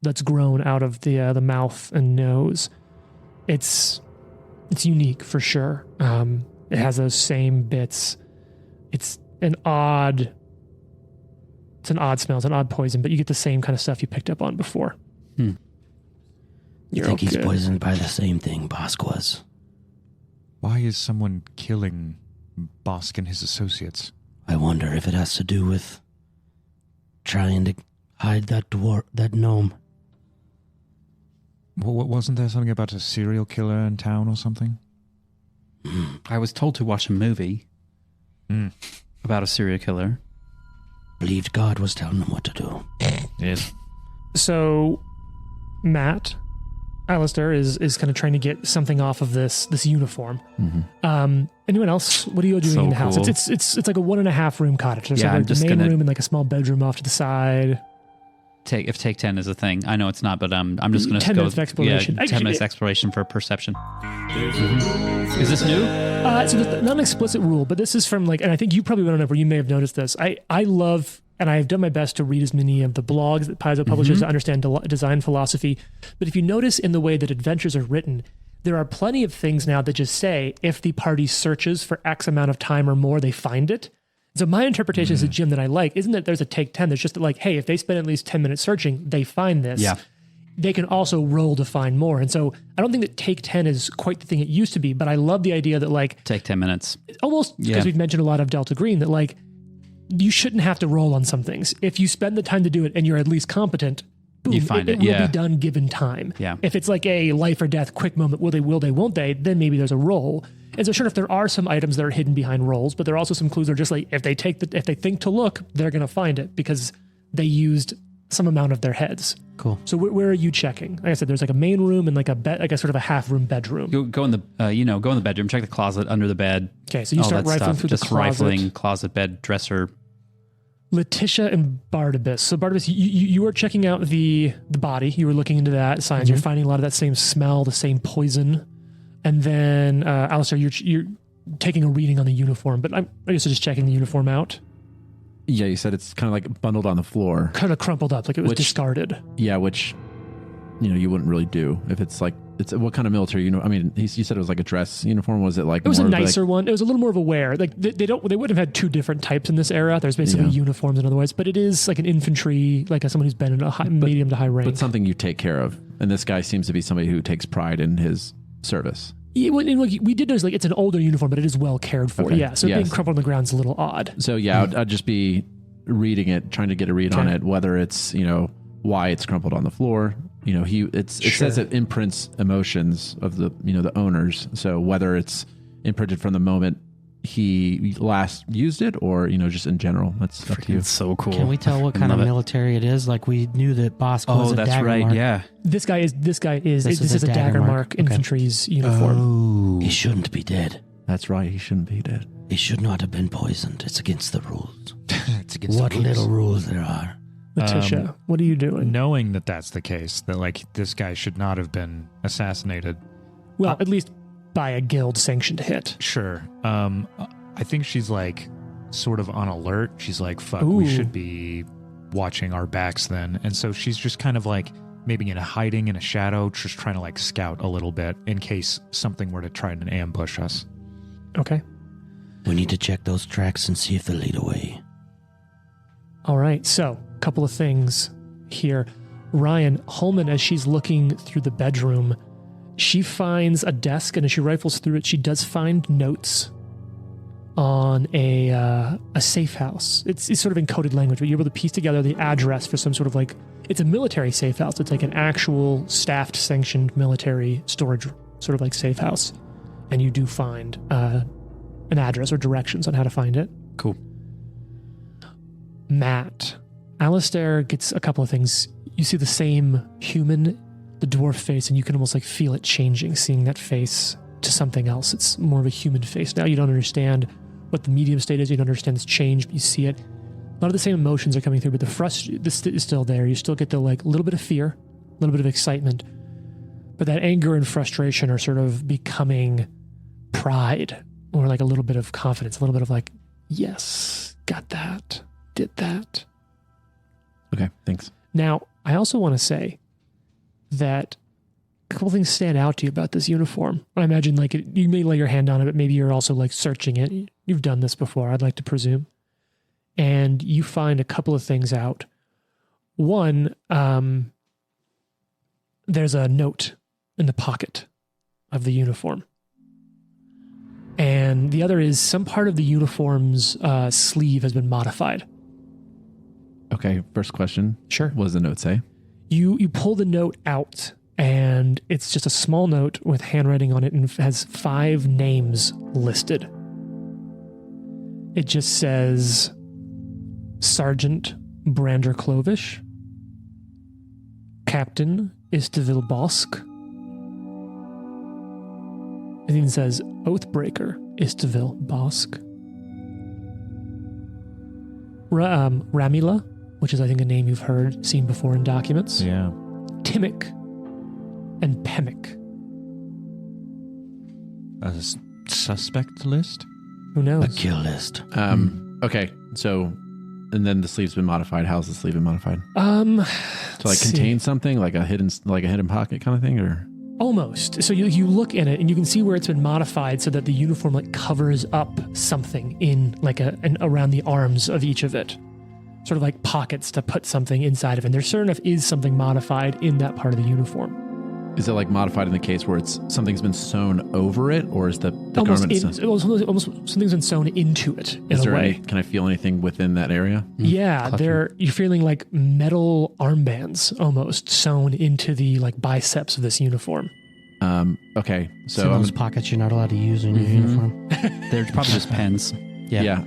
that's grown out of the mouth and nose. It's unique for sure. It has those same bits. It's an odd smell. It's an odd poison, but you get the same kind of stuff you picked up on before. You think he's poisoned by the same thing Bosk was? Why is someone killing Bosk and his associates? I wonder if it has to do with trying to hide that gnome. Wasn't there something about a serial killer in town or something? I was told to watch a movie about a serial killer. Believed God was telling him what to do. Yes. So, Matt, Alistair is kind of trying to get something off of this uniform. Anyone else? What are you doing So in the house? cool. It's like a 1.5 room cottage. There's Yeah, I'm like the just main gonna- room and like a small bedroom off to the side. If take 10 is a thing. I know it's not, but I'm just going to 10 go minutes of exploration. Yeah, 10 minutes exploration for perception. Is this new? So there's not an explicit rule, but this is from like, and I think you probably went on over, you may have noticed this. I love, and I have done my best to read as many of the blogs that Paizo publishes to understand design philosophy. But if you notice in the way that adventures are written, there are plenty of things now that just say, if the party searches for X amount of time or more, they find it. So my interpretation as a Jim that I like isn't that there's a take 10. There's just that like, hey, if they spend at least 10 minutes searching, they find this. Yeah. they can also roll to find more. And so I don't think that take 10 is quite the thing it used to be, but I love the idea that like Take 10 minutes. almost because we've mentioned a lot of Delta Green that like you shouldn't have to roll on some things. If you spend the time to do it and you're at least competent, boom, You find it, will yeah. be done given time. Yeah. If it's like a life or death quick moment, will they, won't they, then maybe there's a roll. And so sure enough, there are some items that are hidden behind rolls, but there are also some clues that are just like, if they think to look, they're going to find it because they used some amount of their heads. Cool. So where are you checking? Like I said, there's like a main room and like a bed, like a sort of a half room bedroom. Go in the go in the bedroom, check the closet, under the bed. Okay, so you all start that rifling stuff. through Just the closet. rifling closet, bed, dresser. Letitia and Barnabas. So Barnabas, you were checking out the body. You were looking into that signs. You're finding a lot of that same smell, the same poison. And then Alistair, you're taking a reading on the uniform, but I guess you're just checking the uniform out. Yeah, you said it's kind of like bundled on the floor. Kind of crumpled up, like it was discarded. Yeah, which you wouldn't really do if it's like what kind of military uniform? I mean, you said it was like a dress uniform. Was it like it was a more of nicer one? It was a little more of a wear. Like they wouldn't have had two different types in this era. There's basically uniforms in other ways, but it is like an infantry, like someone who's been in a medium to high rank. But something you take care of, and this guy seems to be somebody who takes pride in his service. Yeah, we did notice like it's an older uniform, but it is well cared for. Okay. Yeah, so being crumpled on the ground is a little odd. So yeah, I'd just be reading it, trying to get a read on it, whether it's why it's crumpled on the floor. It says it imprints emotions of the the owners. So whether it's imprinted from the moment he last used it, or just in general, that's up to you. It's so cool. Can we tell what kind of military it is? Like we knew that Bosco was a that's dagger right. mark. Yeah. This is a dagger mark infantry's uniform. Oh. He shouldn't be dead. That's right. He shouldn't be dead. He should not have been poisoned. It's against the rules. It's against What the rules. little rules there are. Letitia, what are you doing? Knowing that that's the case, that like this guy should not have been assassinated. Well, at least by a guild sanctioned hit. Sure. I think she's like sort of on alert. She's like, fuck, Ooh. we should be watching our backs then. And so she's just kind of like maybe hiding in a shadow, just trying to like scout a little bit in case something were to try and ambush us. Okay. We need to check those tracks and see if they lead away. All right. So, a couple of things here. Ryan, Holman, as she's looking through the bedroom, she finds a desk, and as she rifles through it, she does find notes on a safe house. It's sort of encoded language, but you're able to piece together the address for some sort of like, it's a military safe house. It's like an actual staffed, sanctioned military storage sort of like safe house. And you do find an address or directions on how to find it. Cool. Matt, Alistair gets a couple of things. You see the same human, the dwarf face, and you can almost like feel it changing, seeing that face to something else. It's more of a human face. Now you don't understand what the medium state is. You don't understand this change, but you see it. A lot of the same emotions are coming through, but this is still there. You still get the like little bit of fear, a little bit of excitement, but that anger and frustration are sort of becoming pride, or like a little bit of confidence, a little bit of like, yes, got that, did that. Okay, thanks. Now, I also want to say that a couple things stand out to you about this uniform. I imagine like you may lay your hand on it, but maybe you're also like searching it. You've done this before, I'd like to presume. And you find a couple of things out. One, there's a note in the pocket of the uniform. And the other is some part of the uniform's sleeve has been modified. Okay, first question. Sure. What does the note say? You pull the note out, and it's just a small note with handwriting on it and has 5 names listed. It just says Sergeant Brander Clovish, Captain Istville Bosk. It even says Oathbreaker Istville Bosk. Ramila, which is I think a name you've seen before in documents. Yeah. Timmick and Pemick. A suspect list? Who knows? A kill list. Okay, so, and then the sleeve's been modified. How's the sleeve been modified? To To like contain something, like a hidden pocket kind of thing, or? Almost. So you look in it and you can see where it's been modified so that the uniform like covers up something in like around the arms of each of it. sort of like pockets to put something inside of, and there sure enough is something modified in that part of the uniform. Is it like modified in the case where it's something's been sewn over it, or is the Almost garment? almost something's been sewn into it in Is a there way. can I feel anything within that area? Yeah, you're feeling like metal armbands almost sewn into the like biceps of this uniform. Okay, It's so in I'm those pockets you're not allowed to use in your uniform. They're probably just pens. yeah.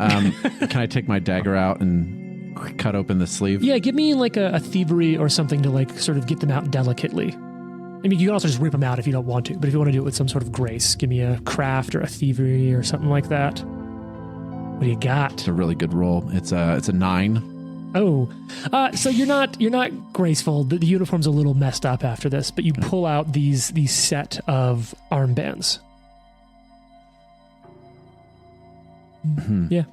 Can I take my dagger out and cut open the sleeve? Yeah, give me like a thievery or something to like sort of get them out delicately. I mean, you can also just rip them out if you don't want to, but if you want to do it with some sort of grace, give me a craft or a thievery or something like that. What do you got? It's a really good roll. It's a 9. Oh, so you're not graceful. The uniform's a little messed up after this, but you pull out these set of armbands. Yeah.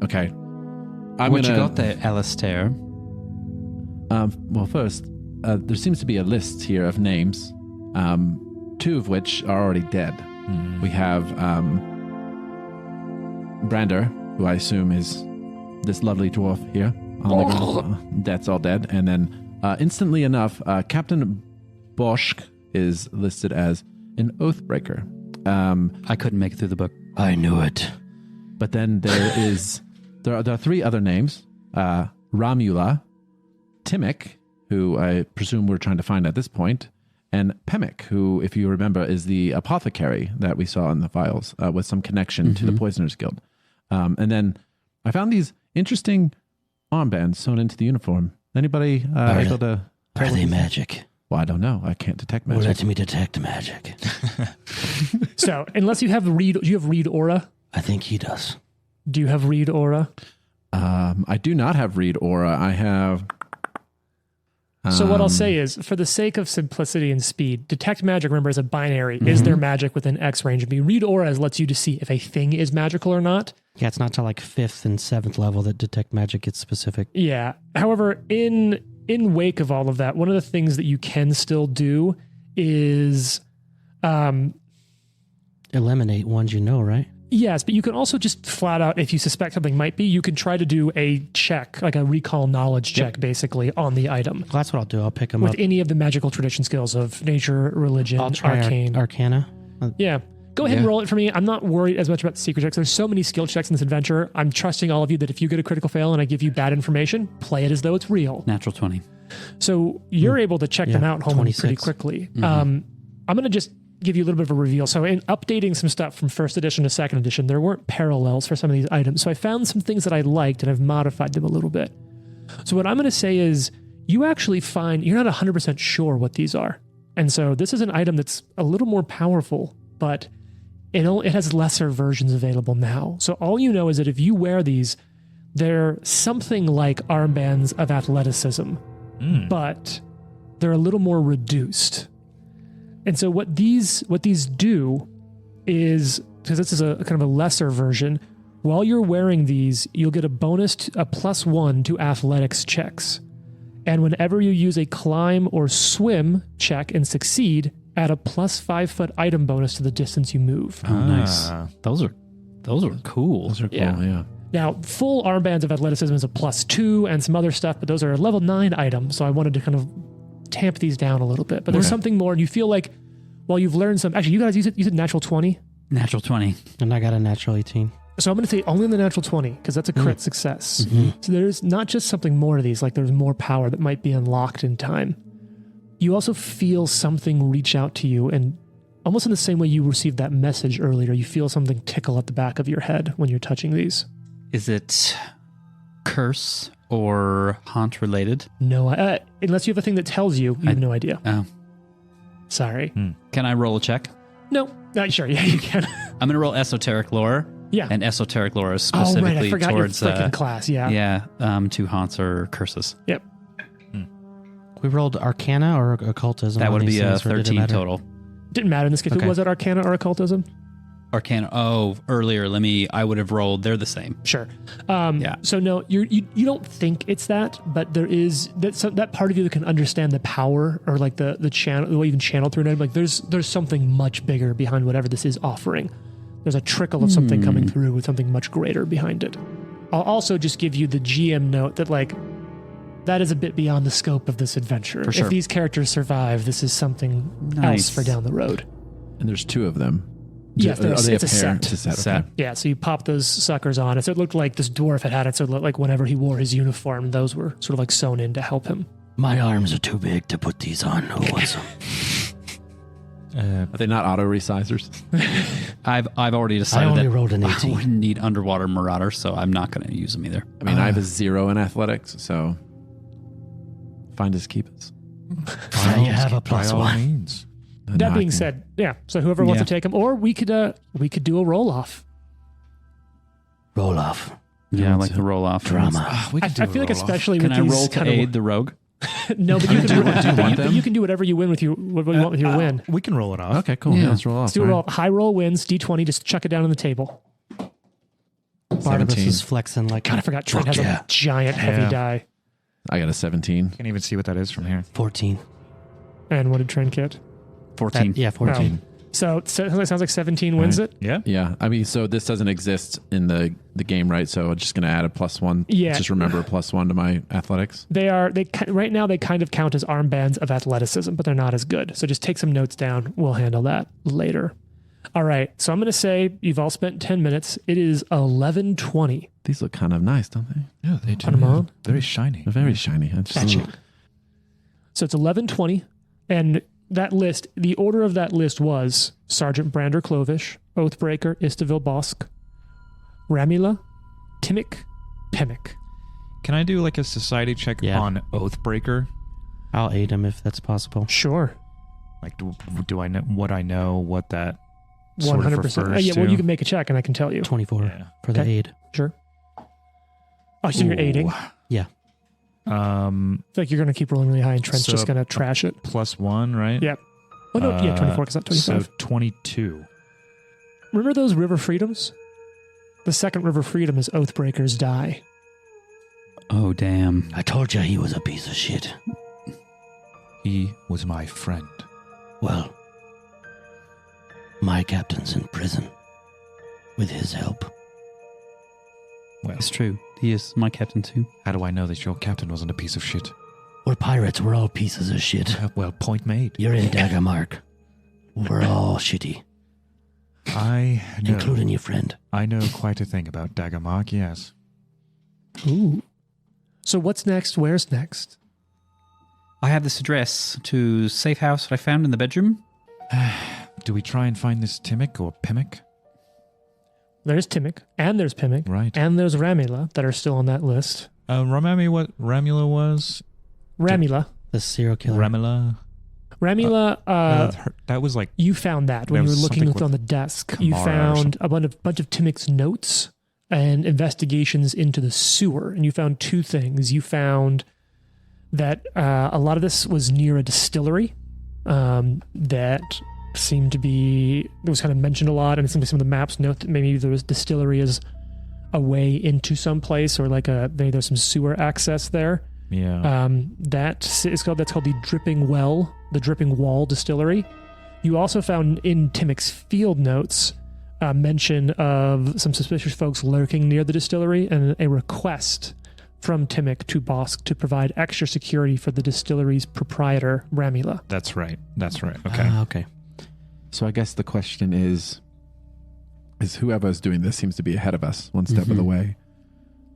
Okay. What you got there, Alistair? Well, first, there seems to be a list here of names, 2 of which are already dead. We have Brander, who I assume is this lovely dwarf here. On the ground. That's all dead. And then, instantly enough, Captain Bosch is listed as an oathbreaker. I couldn't make it through the book. I knew it. But then there are 3 other names: Ramula, Timic, who I presume we're trying to find at this point, and Pemic, who, if you remember, is the apothecary that we saw in the files with some connection to the Poisoners Guild. And then I found these interesting armbands sewn into the uniform. Anybody able to? Are they magic? Well, I don't know. I can't detect Well, magic. let me detect magic. So, unless you have read, do you have read aura? I think he does. Do you have read aura? I do not have read aura. I have. So what I'll say is, for the sake of simplicity and speed, detect magic, remember, is a binary. Is there magic within X range of me? Read aura lets you to see if a thing is magical or not. Yeah, it's not till like 5th and 7th level that detect magic gets specific. Yeah. However, in wake of all of that, one of the things that you can still do is, Eliminate ones you know, right? yes, but you can also just flat out, if you suspect something might be, you can try to do a check, like a recall knowledge check, basically, on the item. Well, that's what I'll do. I'll pick them With up. any of the magical tradition skills of nature, religion, I'll try arcane. Arcana. Yeah. Go ahead and roll it for me. I'm not worried as much about the secret checks. There's so many skill checks in this adventure. I'm trusting all of you that if you get a critical fail and I give you bad information, play it as though it's real. Natural 20. So you're able to check them out home 26. pretty quickly. I'm going to just give you a little bit of a reveal. So in updating some stuff from 1st edition to 2nd edition, there weren't parallels for some of these items. So I found some things that I liked and I've modified them a little bit. So what I'm going to say is you actually find, you're not 100% sure what these are. And so this is an item that's a little more powerful, but it has lesser versions available now. So all you know is that if you wear these, they're something like armbands of athleticism, but they're a little more reduced. And so what these do is, because this is a kind of a lesser version, while you're wearing these, you'll get a bonus, a +1 to athletics checks. And whenever you use a climb or swim check and succeed, add a +5 foot item bonus to the distance you move. Oh, nice. Those are cool. Those are cool, Yeah. yeah. Now, full armbands of athleticism is a +2 and some other stuff, but those are level 9 items. So I wanted to kind of tamp these down a little bit. But there's something more, and you feel like, well, you've learned some. Actually, you guys, you said natural 20. Natural 20. And I got a natural 18. So I'm going to say only on the natural 20 because that's a crit success. So there's not just something more to these, like there's more power that might be unlocked in time. You also feel something reach out to you, and almost in the same way you received that message earlier, you feel something tickle at the back of your head when you're touching these. Is it curse or haunt related? No, unless you have a thing that tells you, you have no idea. Oh. Sorry. Can I roll a check? No, sure, yeah, you can. I'm going to roll esoteric lore. Yeah. And esoteric lore is Oh, specifically right, I forgot towards your freaking class, yeah. to haunts or curses. Yep. We rolled Arcana or Occultism. That on would these be a things, or did it 13 matter? total. Didn't matter in this case. Okay. Was it Arcana or Occultism? Arcana. Oh, earlier. I would have rolled. They're the same. Sure. Yeah. So no, you don't think it's that, but there is that part of you that can understand the power or like the channel, the way you can channel through it. Like there's something much bigger behind whatever this is offering. There's a trickle of something coming through with something much greater behind it. I'll also just give you the GM note that like that is a bit beyond the scope of this adventure. For sure. If these characters survive, this is something else for down the road. And there's 2 of them. Yes, Are they it's a pair? set. It's a set. Set. Okay. Yeah, so you pop those suckers on. So it looked like this dwarf had it. So it looked like whenever he wore his uniform, those were sort of like sewn in to help him. My arms are too big to put these on. Who wants them? Are they not auto resizers? I've already I decided only that rolled an I 18. wouldn't need underwater marauders, so I'm not going to use them either. I mean, I have a 0 in athletics, so find us, keep us. Now you have a By plus all 1. means. And That now I being can- said, yeah. So whoever wants Yeah. to take them, or we could do a roll off. Roll off. Yeah, I like the roll off. Drama. We I could do feel a like roll-off. especially Can with I these roll to kind aid the rogue? of no, but you can Do you want them? you can do whatever you win with your what you want with your win. We can roll it off. Okay, cool. Yeah. Yeah, let's roll off. Let's do a all roll. right. High roll wins D20. Just chuck it down on the table. Barnabas 17. is flexing like God, I forgot Trent has yeah. a giant heavy Yeah. die. I got a 17. Can't even see what that is from here. 14. And what did Trent get? 14. yeah, 14. So it sounds like 17 wins it. Yeah. Yeah, I mean, so this doesn't exist in the game, right? So I'm just going to add a +1. Yeah. Just remember a +1 to my athletics. Right now they kind of count as armbands of athleticism, but they're not as good. So just take some notes down. We'll handle that later. All right. So I'm going to say you've all spent 10 minutes. It is 11:20. These look kind of nice, don't they? Yeah, they do. Put 'em on. Very shiny. They're very shiny. I just, Fetching. So it's 11:20, and that list, the order of that list was Sergeant Brander Clovish, Oathbreaker Istavil Bosk, Ramila, Timmick, Pemick. Can I do like a society check Yeah. on Oathbreaker? I'll aid him if that's possible. Sure. Like, do I know what that sort of 100%. refers Yeah, well, to? you can make a check and I can tell you. 24 Yeah. for the Okay. aid. Sure. Oh, so you're aiding. I Yeah. feel feel like you're going to keep rolling really high and Trent's So- just going to trash it. +1, right? Yeah. Oh, no, yeah, 24 because not 25. So 22. Remember those river freedoms? The second river freedom is Oathbreaker's die. Oh, damn. I told you he was a piece of shit. He was my friend. Well, my captain's in prison. With his help. Well, It's true. He is my captain, too. how do I know that your captain wasn't a piece of shit? We're pirates. We're all pieces of shit. Well, point made. You're in Dagamark. We're all shitty. I know. Including your friend. I know quite a thing about Dagamark, yes. Ooh. So what's next? Where's next? I have this address to safe house that I found in the bedroom. Do we try and find this Timmick or Pemick? There's Timmick, and there's Pemick, Right. and there's Ramila that are still on that list. Remind me what Ramula was? Ramila. The serial killer. Ramula? Ramila, That was like, you found that when there you were was looking something with with on the desk. You Kamara or found a bunch of Timmick's notes and investigations into the sewer, and you found two things. You found that a lot of this was near a distillery that seemed to be, it was kind of mentioned a lot, and it seemed like some of the maps note that maybe there was distillery is a way into some place, or like maybe there's some sewer access there. yeah. That's called the Dripping Well, the Dripping Wall Distillery. You also found in Timmick's field notes a mention of some suspicious folks lurking near the distillery and a request from Timmick to Bosk to provide extra security for the distillery's proprietor, Ramila. That's right. That's right. Okay. Okay. So I guess the question is whoever's doing this seems to be ahead of us, one step of the way.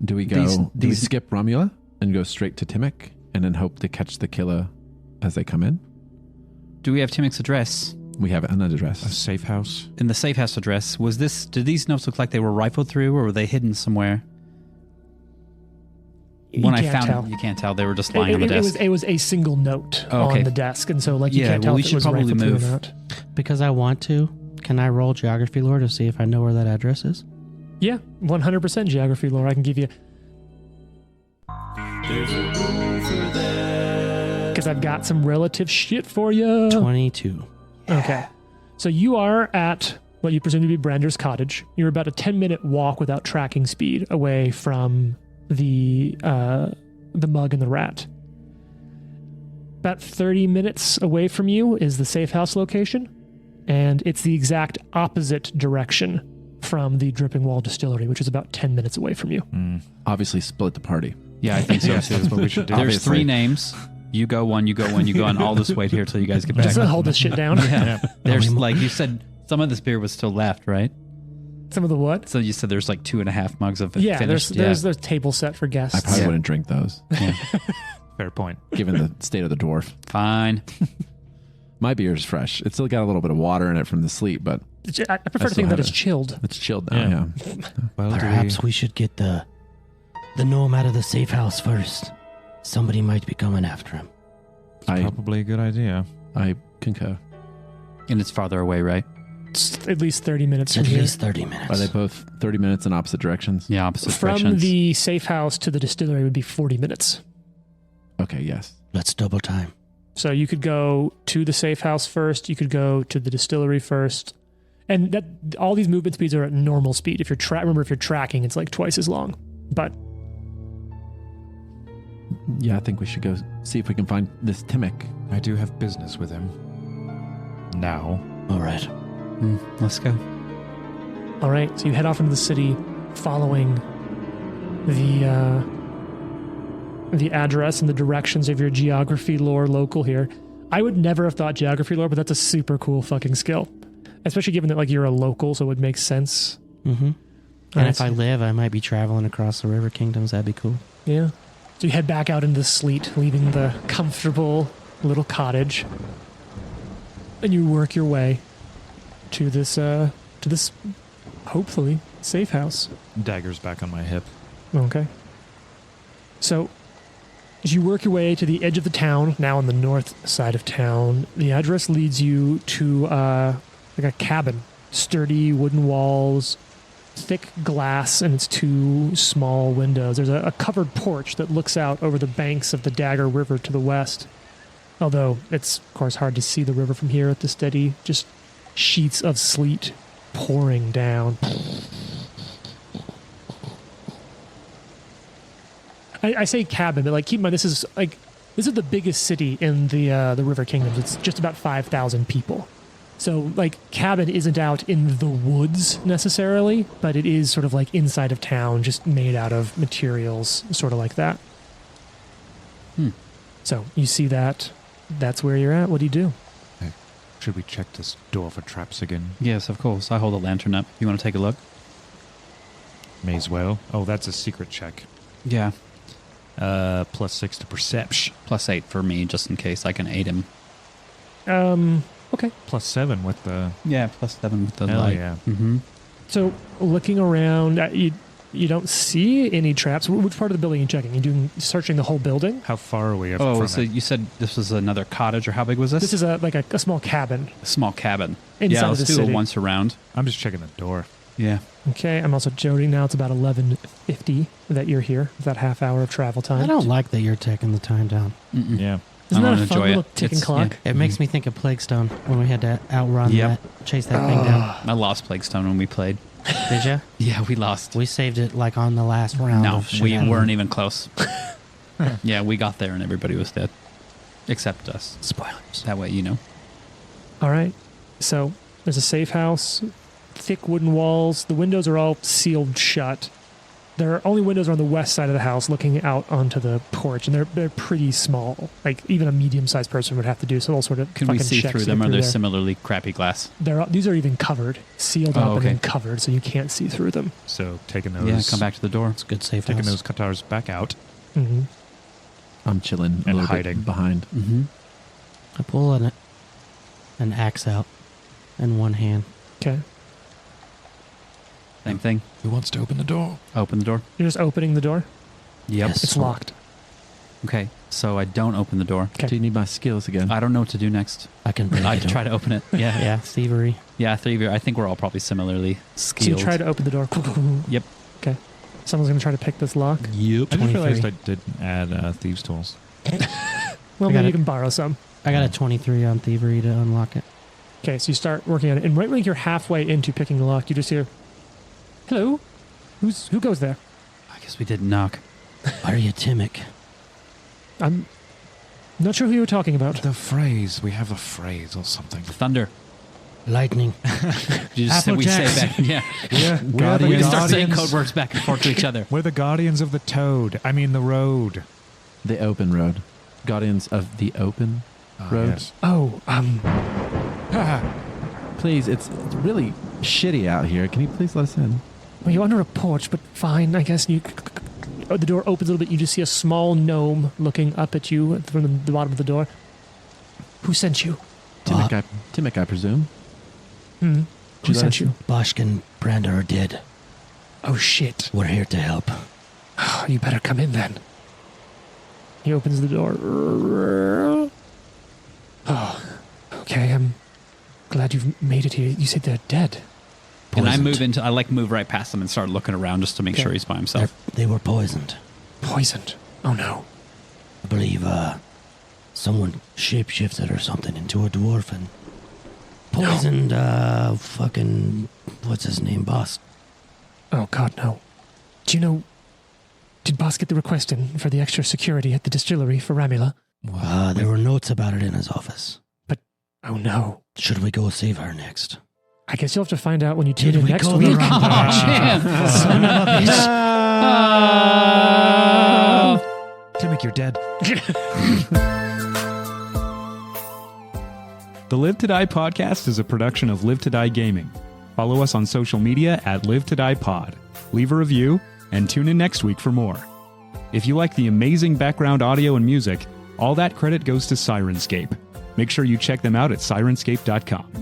Do we go? Do we these- skip Romula and go straight to Timmick and then hope to catch the killer as they come in? Do we have Timmick's address? We have an A address. safe house. In the safe house address, did these notes look like they were rifled through, or were they hidden somewhere? When I found them, you can't tell. They were just lying on the desk. It was a single note Oh, okay. on the desk, and so like you Yeah, can't well, tell we if it should was probably rifled through move. or not. Because I want to, can I roll geography lore to see if I know where that address is? Yeah, 100% geography lore. I can give you. Because I've got some relative shit for you. 22. Okay. So you are at what you presume to be Brander's cottage. You're about a 10-minute walk without tracking speed away from the mug and the rat. About 30 minutes away from you is the safe house location, and it's the exact opposite direction from the Dripping Wall Distillery, which is about 10 minutes away from you. Obviously, split the party. Yeah, I think so. Yes, that's what we should do. There's Obviously. 3 names. You go one, you go one, you go on. I'll just wait here till you guys get back. Just hold this shit down. Yeah. There's like you said, some of this beer was still left, right? Some of the what? So you said there's like 2.5 mugs of it Yeah, finished. there's a table set for guests. I probably wouldn't drink those, Fair point. given the state of the dwarf. Fine. My beer is fresh. It's still got a little bit of water in it from the sleep, but I prefer to think that it's chilled. it's chilled now. Yeah. Well, Perhaps we should get the gnome out of the safe house first. Somebody might be coming after him. probably a good idea. I concur. And it's farther away, right? It's at least 30 minutes At from here. least 30 minutes. Are they both 30 minutes in opposite directions? Yeah, opposite From directions. the safe house to the distillery would be 40 minutes. Okay, yes. Let's double time. So you could go to the safe house first. You could go to the distillery first. And that all these movement speeds are at normal speed. If you're remember, if you're tracking, it's like twice as long. But Yeah, I think we should go see if we can find this Timmick. I do have business with him. Now. All right. Let's go. all right, so you head off into the city, following the address and the directions of your geography lore local here. I would never have thought geography lore, but that's a super cool fucking skill, especially given that like you're a local, so it would make sense. Mm-hmm. And Alright, if I live, I might be traveling across the river kingdoms. That'd be cool. Yeah. So you head back out into the sleet, leaving the comfortable little cottage, and you work your way to this hopefully safe house. Dagger's back on my hip. Okay. So as you work your way to the edge of the town, now on the north side of town, the address leads you to like a cabin, sturdy wooden walls, thick glass, and its 2 small windows. There's a covered porch that looks out over the banks of the Dagger River to the west. Although it's, of course, hard to see the river from here at the steady, just sheets of sleet pouring down. I say cabin, but like keep in mind this is the biggest city in the River Kingdoms. It's just about 5,000 people. So like cabin isn't out in the woods necessarily, but it is sort of like inside of town, just made out of materials, sort of like that. So you see that. That's where you're at. What do you do? Should we check this door for traps again? Yes, of course. I hold a lantern up. You want to take a look? May as well. Oh, that's a secret check. Yeah. +6 to perception. +8 for me, just in case I can aid him. Okay. +7 with the... Yeah, +7 with the Hell light. yeah. Mm-hmm. So looking around, you don't see any traps. Which part of the building are you checking? You searching the whole building? How far are we Oh, from so it? you said this was another cottage, or how big was this? This is a small cabin. a small cabin. Inside yeah, of let's the do city. it once around. I'm just checking the door. Yeah. Okay, I'm also joking now. It's about 11:50 that you're here. That half hour of travel time. I don't like that you're taking the time down. Mm-mm. Yeah. Isn't I that wanna a fun enjoy little it. ticking It's- clock? It makes me think of Plague Stone when we had to outrun Yep. that, chase that thing down. I lost Plague Stone when we played. Did you? Yeah, we lost. We saved it like on the last round. No, of shit we happening. weren't even close. Yeah, we got there and everybody was dead. Except us. Spoilers. That way, you know. All right. So there's a safe house, thick wooden walls. The windows are all sealed shut. Their only windows are on the west side of the house, looking out onto the porch, and they're pretty small. Like even a medium-sized person would have to do some sort of Can we fucking see checks through to them, get or through they're there. similarly crappy glass? These are even covered, sealed Oh, up okay. and then covered, so you can't see through them. So taking those... Yeah, come back to the door. It's a good safe Taking house. those Qatars back out. Mm-hmm. I'm chilling a And little hiding. bit behind. Mm-hmm. I pull an axe out in one hand. Okay. Same thing. Who wants to open the door? Open the door. You're just opening the door. Yep. Yes. It's locked. Okay, so I don't open the door. Okay. Do you need my skills again? I don't know what to do next. I can break I it try to open it. Yeah. Yeah, thievery. Yeah, I think we're all probably similarly So skilled. you try to open the door. Yep. Okay. Someone's going to try to pick this lock. Yep. I just 23. realized I didn't add thieves' tools. Well, I maybe got you it. can borrow some. I got a 23 on thievery to unlock it. Okay, so you start working on it, and right when you're halfway into picking the lock, you just hear, "Hello, who goes there?" I guess we didn't knock. Are you Timmick? I'm not sure who you're talking about. The phrase. We have a phrase or something. Thunder. Lightning. You just said we say back. Yeah. We just start saying code words back and forth to each other. We're the guardians of the the road. The open road. Guardians of the open road. Yes. Oh, Please, it's really shitty out here. Can you please let us in? well, you're under a porch, but fine, I guess. The door opens a little bit. You just see a small gnome looking up at you from the bottom of the door. Who sent you? Timic, I presume. Who sent you? Boschk and Branda are dead. Oh, shit. We're here to help. Oh, you better come in then. He opens the door. Oh, okay. I'm glad you've made it here. You said they're dead. And I Poisoned. move right past him and start looking around just to make sure he's by himself. They were poisoned. Poisoned. Oh, no. I believe someone shapeshifted or something into a dwarf and poisoned fucking what's his name, Boss. Oh, God, no. Do you know... Did Boss get the request in for the extra security at the distillery for Ramila? There were notes about it in his office. Oh, no. Should we go save her next? I guess you'll have to find out when you tune Did in we next go week. the wrong direction? Son of a bitch. Timic, you're dead. The Live to Die podcast is a production of Live to Die Gaming. Follow us on social media at Live to Die Pod. Leave a review and tune in next week for more. If you like the amazing background audio and music, all that credit goes to Syrinscape. Make sure you check them out at Syrinscape.com.